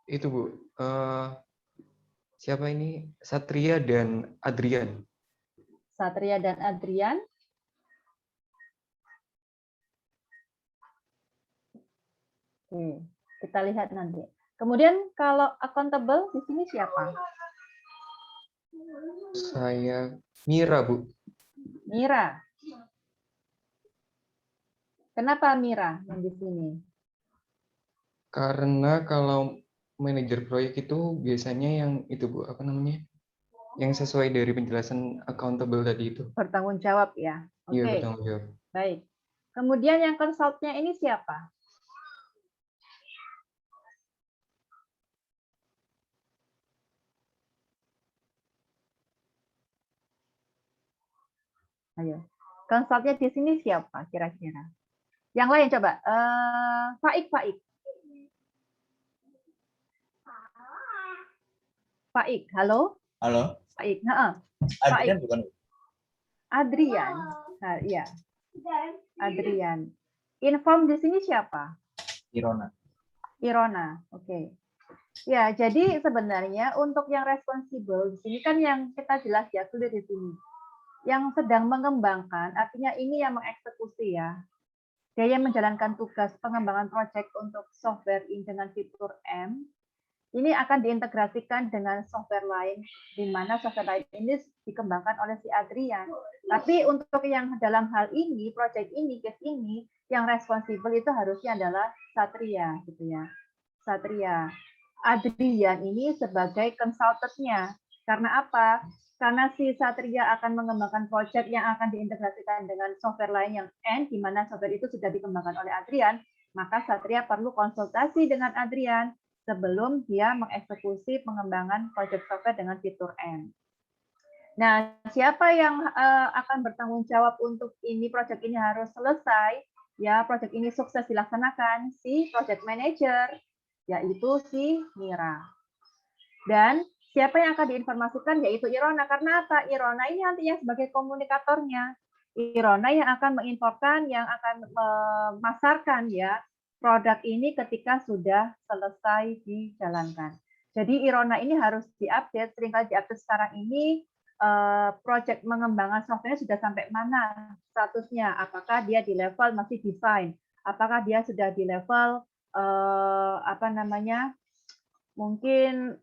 Itu Bu, siapa ini? Satria dan Adrian. Satria dan Adrian. Oke, kita lihat nanti. Kemudian kalau accountable di sini siapa? Saya Mira, Bu. Mira. Kenapa Mira yang di sini? Karena kalau manajer proyek itu biasanya yang itu Bu, apa namanya? Yang sesuai dari penjelasan accountable tadi itu. Bertanggung jawab ya. Oke. Iya, bertanggung jawab. Baik. Kemudian yang konsultnya ini siapa? Ayo. Konsultnya di sini siapa kira-kira? Yang lain coba. Faik. Faik, halo? Halo. Faik. Adrian bukan? Adrian. Nah, iya. Adrian. Inform di sini siapa? Irona. Oke. Ya, jadi sebenarnya untuk yang responsible di sini kan yang kita jelas ya tulis di sini. Yang sedang mengembangkan, artinya ini yang mengeksekusi ya. dia yang menjalankan tugas pengembangan proyek untuk software ini dengan fitur M, ini akan diintegrasikan dengan software lain, di mana software lain ini dikembangkan oleh si Adrian. Tapi untuk yang dalam hal ini, proyek ini, case ini, yang responsibel itu harusnya adalah Satria, gitu ya. Satria. Adrian ini sebagai konsultannya. Karena apa? Karena si Satria akan mengembangkan proyek yang akan diintegrasikan dengan software lain yang N, di mana software itu sudah dikembangkan oleh Adrian, maka Satria perlu konsultasi dengan Adrian sebelum dia mengeksekusi pengembangan proyek software dengan fitur M. Nah, siapa yang akan bertanggung jawab untuk ini, proyek ini harus selesai, ya proyek ini sukses dilaksanakan, si project manager, yaitu si Mira. Dan siapa yang akan diinformasikan, yaitu Irona. Karena apa? Irona ini nantinya sebagai komunikatornya. Irona yang akan menginfokan, yang akan memasarkan ya produk ini ketika sudah selesai dijalankan. Jadi Irona ini harus diupdate, seringkali diupdate sekarang ini proyek mengembangan software sudah sampai mana statusnya, apakah dia di level masih desain, apakah dia sudah di level mungkin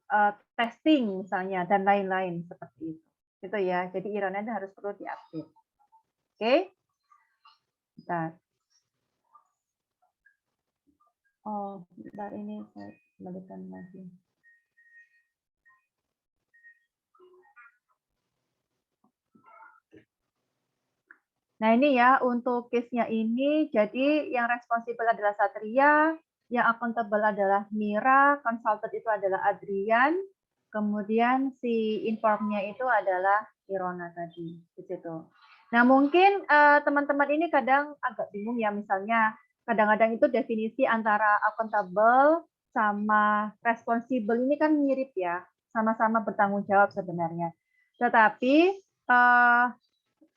testing misalnya, dan lain-lain seperti itu. Gitu ya, jadi Irona itu harus perlu diupdate. Oke? Bentar. Oh, bentar ini saya kembalikan lagi. Nah ini ya untuk case-nya ini, jadi yang responsibel adalah Satria, yang akuntabel adalah Mira, konsultan itu adalah Adrian, kemudian si informnya itu adalah Irona tadi, di situ. Nah mungkin teman-teman ini kadang agak bingung ya, misalnya kadang-kadang itu definisi antara accountable sama responsible ini kan mirip ya, sama-sama bertanggung jawab sebenarnya. Tetapi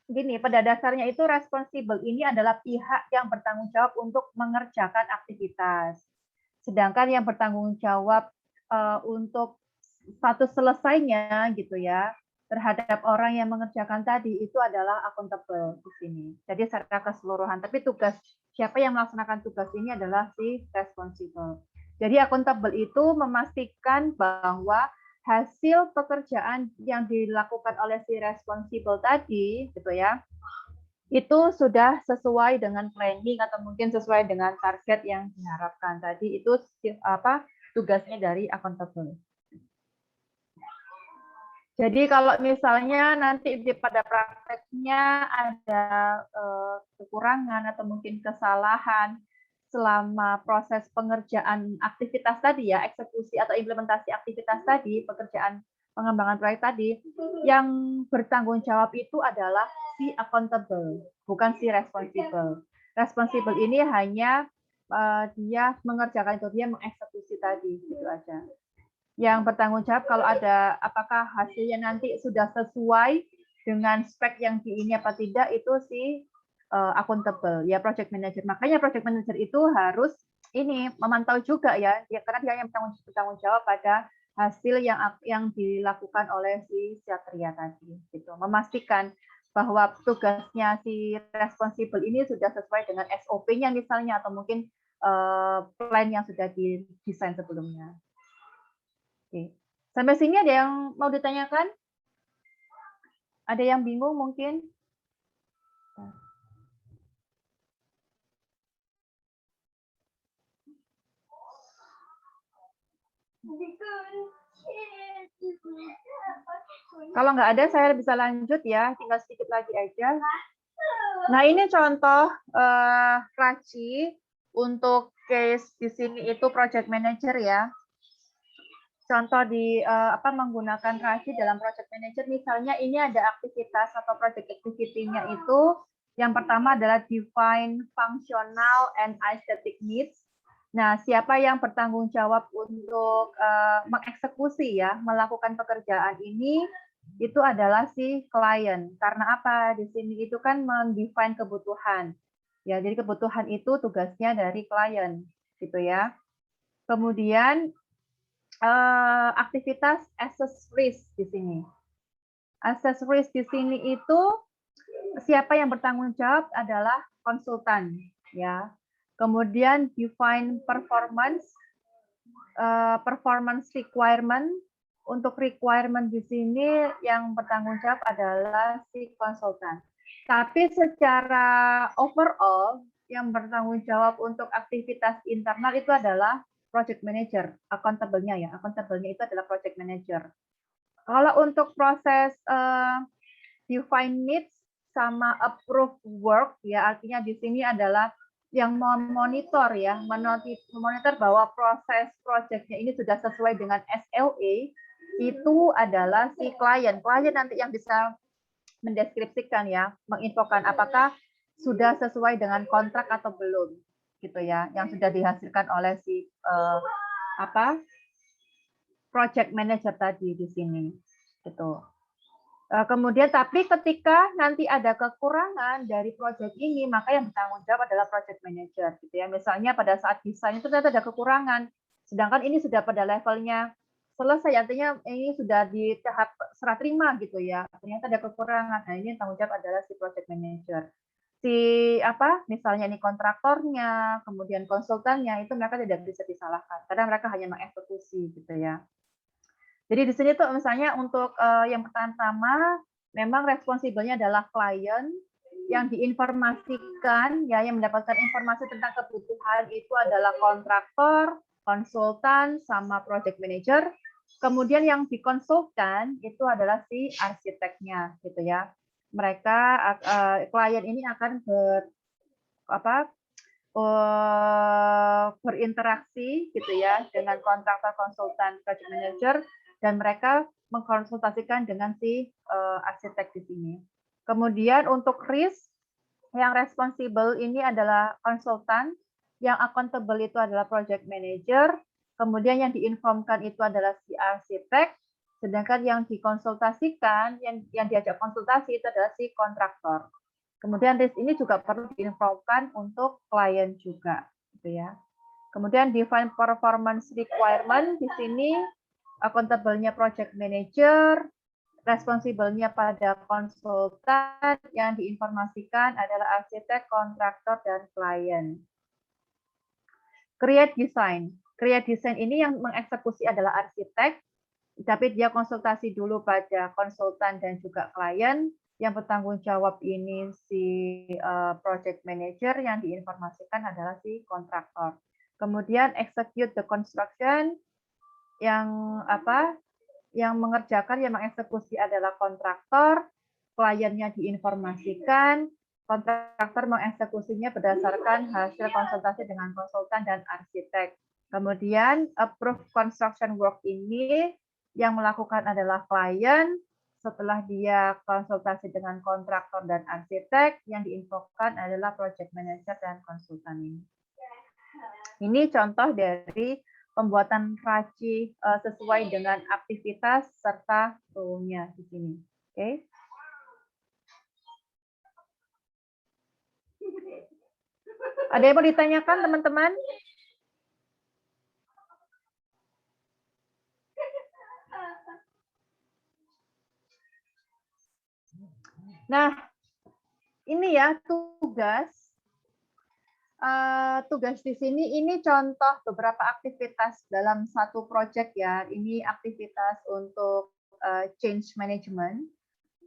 gini, pada dasarnya itu responsible ini adalah pihak yang bertanggung jawab untuk mengerjakan aktivitas. Sedangkan yang bertanggung jawab untuk status selesainya gitu ya, terhadap orang yang mengerjakan tadi itu adalah accountable di sini. Jadi secara keseluruhan, tapi tugas siapa yang melaksanakan tugas ini adalah si responsible. Jadi accountable itu memastikan bahwa hasil pekerjaan yang dilakukan oleh si responsible tadi, gitu ya, itu sudah sesuai dengan planning atau mungkin sesuai dengan target yang diharapkan tadi. Itu tugasnya dari accountable. Jadi kalau misalnya nanti pada prakteknya ada kekurangan atau mungkin kesalahan selama proses pengerjaan aktivitas tadi ya, eksekusi atau implementasi aktivitas tadi, pekerjaan pengembangan proyek tadi, yang bertanggung jawab itu adalah si accountable, bukan si responsible. Responsible ini hanya dia mengerjakan itu, dia mengeksekusi tadi, gitu aja. Yang bertanggung jawab kalau ada apakah hasilnya nanti sudah sesuai dengan spek yang ini apa tidak, itu si accountable ya, project manager. Makanya project manager itu harus ini memantau juga ya, karena dia yang bertanggung jawab pada hasil yang dilakukan oleh si Satria tadi, gitu. Memastikan bahwa tugasnya si responsible ini sudah sesuai dengan SOP-nya misalnya, atau mungkin plan yang sudah didesain sebelumnya. Oke. Sampai sini ada yang mau ditanyakan? Ada yang bingung mungkin? Kalau nggak ada, saya bisa lanjut ya. Tinggal sedikit lagi aja. Nah, ini contoh Raci untuk case di sini itu project manager ya. Contoh di menggunakan Raci dalam project manager, misalnya ini ada aktivitas atau project activity-nya itu, yang pertama adalah define functional and aesthetic needs. Nah, siapa yang bertanggung jawab untuk mengeksekusi ya, melakukan pekerjaan ini, itu adalah si klien. Karena apa? Di sini itu kan mendefine kebutuhan. Ya, jadi kebutuhan itu tugasnya dari klien, gitu ya. Kemudian aktivitas accessories di sini. Accessories di sini itu siapa yang bertanggung jawab adalah konsultan. ya. Kemudian define performance requirement. Untuk requirement di sini yang bertanggung jawab adalah si konsultan. Tapi secara overall yang bertanggung jawab untuk aktivitas internal itu adalah project manager, accountable-nya ya. Accountable-nya itu adalah project manager. Kalau untuk proses define needs sama approve work ya, artinya di sini adalah yang memonitor ya, memonitor bahwa proses projectnya ini sudah sesuai dengan SLA, itu adalah si klien. Klien nanti yang bisa mendeskripsikan ya, menginfokan apakah sudah sesuai dengan kontrak atau belum, gitu ya, yang sudah dihasilkan oleh si project manager tadi di sini, gitu. Kemudian tapi ketika nanti ada kekurangan dari project ini, maka yang bertanggung jawab adalah project manager, gitu ya. Misalnya pada saat desain itu ternyata ada kekurangan, sedangkan ini sudah pada levelnya selesai, artinya ini sudah di tahap serah terima gitu ya. Ternyata ada kekurangan. Nah, ini yang tanggung jawab adalah si project manager. Si misalnya ini kontraktornya, kemudian konsultannya, itu mereka tidak bisa disalahkan karena mereka hanya mengeksekusi gitu ya. Jadi di sini tuh misalnya untuk yang pertama memang responsibelnya adalah klien, yang diinformasikan ya, yang mendapatkan informasi tentang kebutuhan itu adalah kontraktor, konsultan, sama project manager. Kemudian yang dikonsultan itu adalah si arsiteknya, gitu ya. Mereka klien ini akan berinteraksi, gitu ya, dengan kontraktor, konsultan, project manager, dan mereka mengkonsultasikan dengan si arsitek di sini. Kemudian untuk risk yang responsible ini adalah konsultan, yang accountable itu adalah project manager. Kemudian yang diinformkan itu adalah si arsitek, sedangkan yang dikonsultasikan, yang diajak konsultasi itu adalah si kontraktor. Kemudian risk ini juga perlu diinformkan untuk klien juga, gitu ya. Kemudian define performance requirement di sini accountable-nya project manager, responsible-nya pada konsultan, yang diinformasikan adalah arsitek, kontraktor, dan klien. Create design. Create design ini yang mengeksekusi adalah arsitek, tapi dia konsultasi dulu pada konsultan dan juga klien. Yang bertanggung jawab ini si project manager, yang diinformasikan adalah si kontraktor. Kemudian execute the construction, yang mengerjakan, yang mengeksekusi adalah kontraktor, kliennya diinformasikan, kontraktor mengeksekusinya berdasarkan hasil konsultasi dengan konsultan dan arsitek. Kemudian approve construction work ini yang melakukan adalah klien, setelah dia konsultasi dengan kontraktor dan arsitek, yang diinfokan adalah project manager dan konsultan ini. Ini contoh dari pembuatan RACI sesuai dengan aktivitas serta role-nya di sini. Oke. Ada yang mau ditanyakan, teman-teman? Nah, ini ya tugas. Tugas di sini ini contoh beberapa aktivitas dalam satu project ya. Ini aktivitas untuk change management.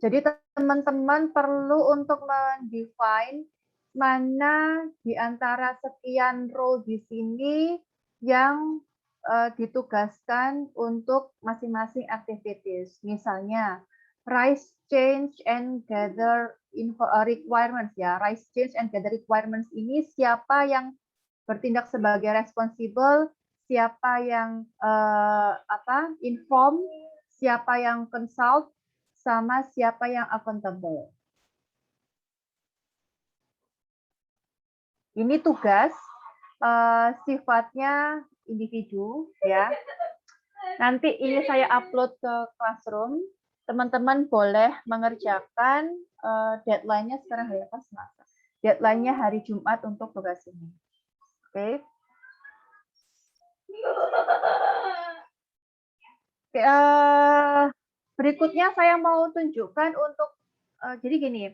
Jadi teman-teman perlu untuk mendefine mana di antara sekian role di sini yang ditugaskan untuk masing-masing activities. Misalnya, rise, change, and gather requirements ya. Rise, change, and gather requirements ini siapa yang bertindak sebagai responsible, siapa yang inform, siapa yang consult, sama siapa yang accountable. Ini tugas sifatnya individu ya. Nanti ini saya upload ke Classroom. Teman-teman boleh mengerjakan deadline-nya sekarang hari apa? Selasa. Deadline-nya hari Jumat untuk tugas ini. Oke. Berikutnya saya mau tunjukkan untuk jadi gini.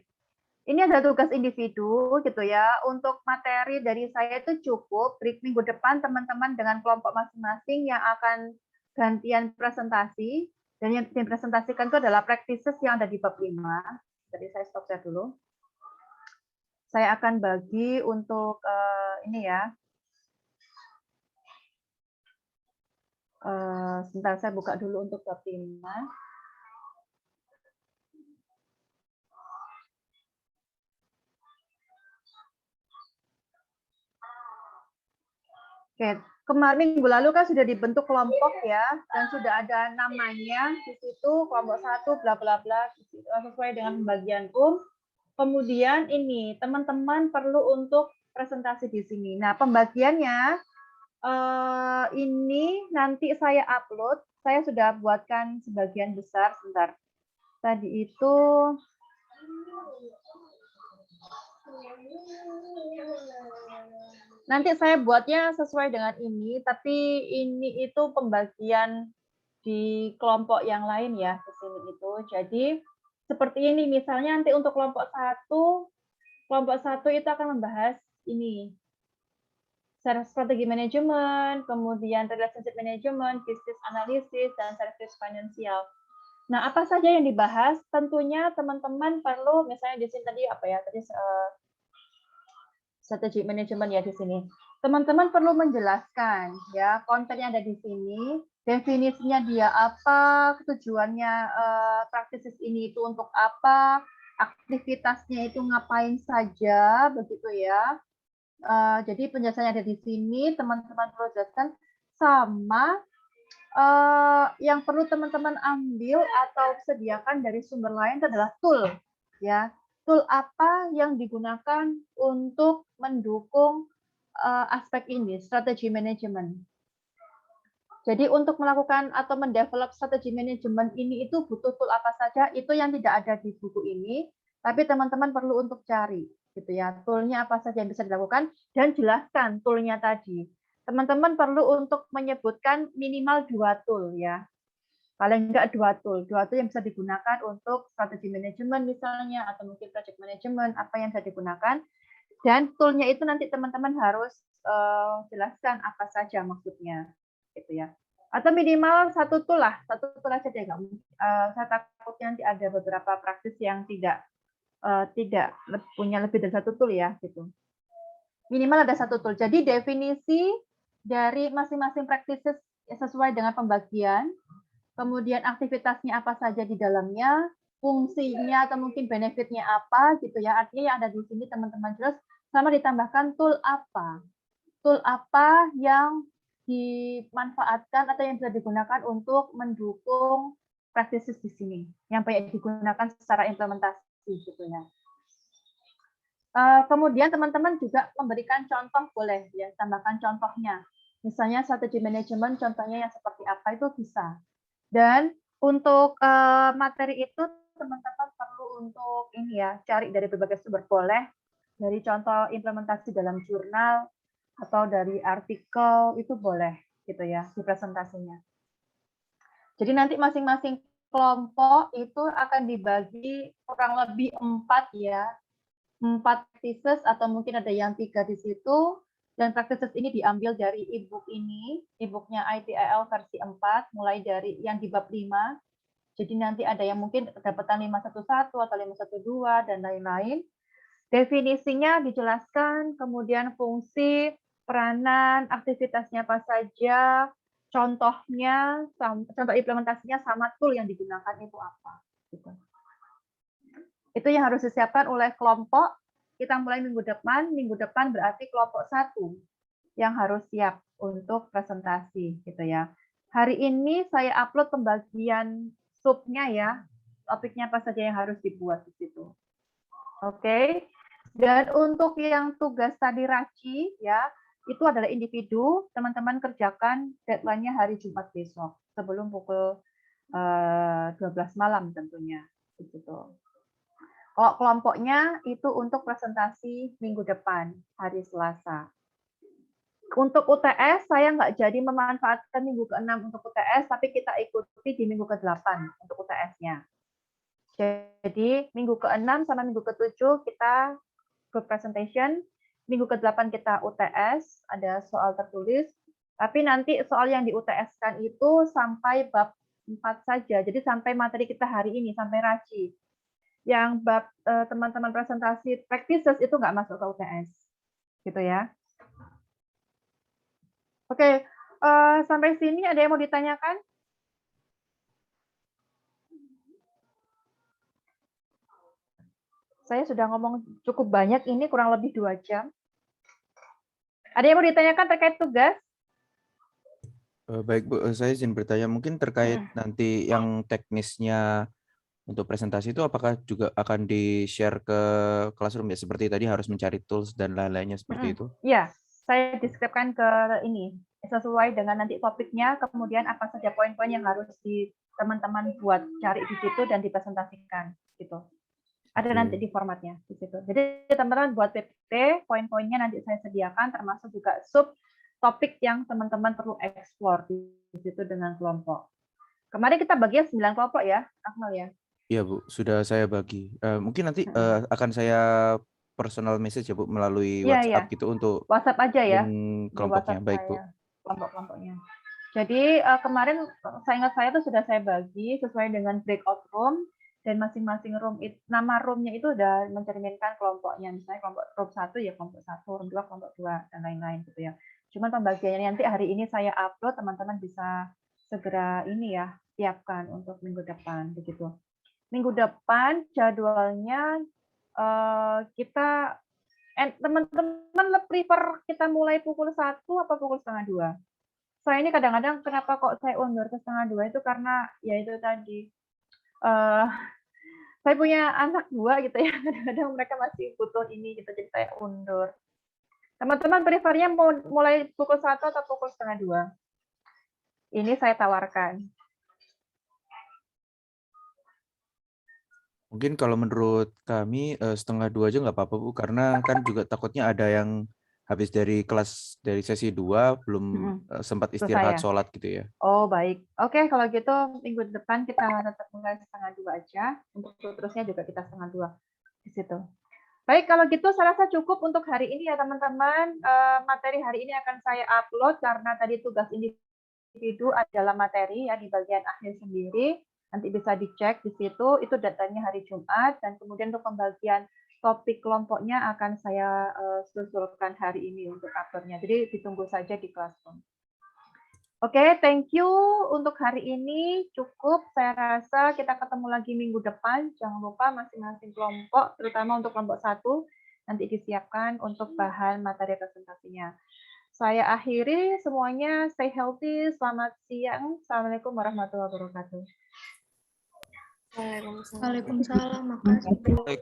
Ini ada tugas individu gitu ya. Untuk materi dari saya itu cukup. Minggu depan teman-teman dengan kelompok masing-masing yang akan gantian presentasi. Dan yang dipresentasikan itu adalah practices yang ada di bab 5. Jadi saya stop share dulu. Saya akan bagi untuk ini ya. Sebentar saya buka dulu untuk bab 5. Oke, kemarin minggu lalu kan sudah dibentuk kelompok ya, dan sudah ada namanya di situ, kelompok 1, bla bla bla, sesuai dengan pembagian Kemudian ini teman-teman perlu untuk presentasi di sini. Nah, pembagiannya ini nanti saya upload. Saya sudah buatkan sebagian besar. Sebentar. Tadi itu nanti saya buatnya sesuai dengan ini, tapi ini itu pembagian di kelompok yang lain ya di sini itu. Jadi seperti ini, misalnya nanti untuk kelompok 1 itu akan membahas ini. Strategi manajemen, kemudian relationship management, business analysis, dan service finansial. Nah, apa saja yang dibahas? Tentunya teman-teman perlu, misalnya di sini tadi apa ya? Tadi strategi manajemen ya di sini. Teman-teman perlu menjelaskan ya konten yang ada di sini, definisinya dia apa, tujuannya practices ini itu untuk apa, aktivitasnya itu ngapain saja, begitu ya. Jadi penjelasannya ada di sini, teman-teman perlu jelaskan, sama yang perlu teman-teman ambil atau sediakan dari sumber lain adalah tool, ya. Tool apa yang digunakan untuk mendukung aspek ini, strategi manajemen. Jadi untuk melakukan atau mendevelop strategi manajemen ini itu butuh tool apa saja, itu yang tidak ada di buku ini, tapi teman-teman perlu untuk cari, gitu ya. Toolnya apa saja yang bisa dilakukan dan jelaskan toolnya tadi. Teman-teman perlu untuk menyebutkan minimal 2 tool ya. Paling enggak 2 tool yang bisa digunakan untuk strategi manajemen misalnya atau mungkin project management apa yang bisa digunakan. Dan toolnya itu nanti teman-teman harus jelaskan apa saja maksudnya, gitu ya. Atau minimal 1 tool lah, 1 tool aja deh. Saya takutnya nanti ada beberapa praktis yang tidak punya lebih dari 1 tool ya, gitu. Minimal ada 1 tool. Jadi definisi dari masing-masing practices sesuai dengan pembagian, kemudian aktivitasnya apa saja di dalamnya, fungsinya atau mungkin benefitnya apa, gitu ya. Artinya yang ada di sini teman-teman jelas, sama ditambahkan tool apa yang dimanfaatkan atau yang bisa digunakan untuk mendukung practices di sini, yang banyak digunakan secara implementasi, gitu ya. Kemudian teman-teman juga memberikan contoh, boleh ya, tambahkan contohnya. Misalnya strategi manajemen, contohnya yang seperti apa itu bisa. Dan untuk materi itu teman-teman perlu untuk ini ya, cari dari berbagai sumber, boleh dari contoh implementasi dalam jurnal atau dari artikel, itu boleh gitu ya di presentasinya. Jadi nanti masing-masing kelompok itu akan dibagi kurang lebih 4 ya. 4 practices atau mungkin ada yang 3 di situ, dan practices ini diambil dari e-book ini, e-booknya ITIL versi 4, mulai dari yang di bab 5. Jadi nanti ada yang mungkin kedapatan 511 atau 512 dan lain-lain. Definisinya dijelaskan, kemudian fungsi, peranan, aktivitasnya apa saja, contohnya, contoh implementasinya sama tool yang digunakan itu apa. Gitu. Itu yang harus disiapkan oleh kelompok. Kita mulai minggu depan berarti kelompok 1 yang harus siap untuk presentasi gitu ya. Hari ini saya upload pembagian subnya ya, topiknya apa saja yang harus dibuat di situ. Oke. Dan untuk yang tugas tadi Raci ya, itu adalah individu, teman-teman kerjakan deadline-nya hari Jumat besok sebelum pukul 12 malam tentunya gitu. Kalau kelompoknya itu untuk presentasi minggu depan, hari Selasa. Untuk UTS, saya nggak jadi memanfaatkan minggu ke-6 untuk UTS, tapi kita ikuti di minggu ke-8 untuk UTS-nya. Jadi minggu ke-6 sama minggu ke-7 kita group presentation, minggu ke-8 kita UTS, ada soal tertulis, tapi nanti soal yang di UTS-kan itu sampai bab 4 saja, jadi sampai materi kita hari ini, sampai RACI. Yang bab teman-teman presentasi practices itu nggak masuk ke UTS, gitu ya. Oke, sampai sini ada yang mau ditanyakan? Saya sudah ngomong cukup banyak, ini kurang lebih 2 jam. Ada yang mau ditanyakan terkait tugas? Baik Bu, saya izin bertanya, mungkin terkait nanti yang teknisnya untuk presentasi itu apakah juga akan di-share ke Classroom ya? Seperti tadi harus mencari tools dan lain-lainnya seperti itu? Iya, saya deskripsikan ke ini, sesuai dengan nanti topiknya, kemudian apa saja poin-poin yang harus teman-teman buat cari di situ dan dipresentasikan, gitu. Ada nanti di formatnya di situ. Jadi teman-teman buat PPT, poin-poinnya nanti saya sediakan, termasuk juga sub topik yang teman-teman perlu eksplor di situ dengan kelompok. Kemarin kita bagi 9 kelompok ya, Akmal ya? Iya Bu, sudah saya bagi. Mungkin nanti akan saya personal message ya Bu melalui WhatsApp gitu untuk WhatsApp aja ya, kelompoknya. Baik Bu. Kelompok-kelompoknya. Jadi kemarin saya ingat saya tuh sudah saya bagi sesuai dengan breakout room. Dan masing-masing room, nama roomnya itu udah mencerminkan kelompoknya. Misalnya kelompok room 1 ya kelompok 1, room 2 kelompok 2, dan lain-lain gitu ya. Cuman pembagiannya nanti hari ini saya upload, teman-teman bisa segera ini ya, siapkan untuk minggu depan begitu. Minggu depan jadwalnya kita teman-teman prefer kita mulai pukul 1 atau pukul setengah 2? Saya ini kadang-kadang kenapa kok saya undur ke setengah 2 itu karena ya itu tadi. Saya punya anak 2 gitu ya, kadang-kadang mereka masih butuh ini gitu, jadi saya undur. Teman-teman prefernya mau mulai pukul 1 atau pukul setengah 2? Ini saya tawarkan. Mungkin kalau menurut kami setengah 2 aja nggak apa-apa Bu, karena kan juga takutnya ada yang habis dari kelas dari sesi 2 belum sempat istirahat sholat gitu ya. Oh baik, oke kalau gitu minggu depan kita tetap mulai setengah 2 aja, untuk terusnya juga kita setengah 2 di situ. Baik, kalau gitu saya rasa cukup untuk hari ini ya teman-teman. Materi hari ini akan saya upload karena tadi tugas individu adalah materi ya di bagian akhir sendiri. Nanti bisa dicek di situ, itu datanya hari Jumat, dan kemudian untuk pembagian topik kelompoknya akan saya susulkan hari ini untuk uploadnya. Jadi ditunggu saja di Classroom. Oke, thank you untuk hari ini cukup. Saya rasa kita ketemu lagi minggu depan. Jangan lupa masing-masing kelompok, terutama untuk kelompok 1, nanti disiapkan untuk bahan materi presentasinya. Saya akhiri semuanya. Stay healthy. Selamat siang. Assalamualaikum warahmatullahi wabarakatuh. Waalaikumsalam. Makasih.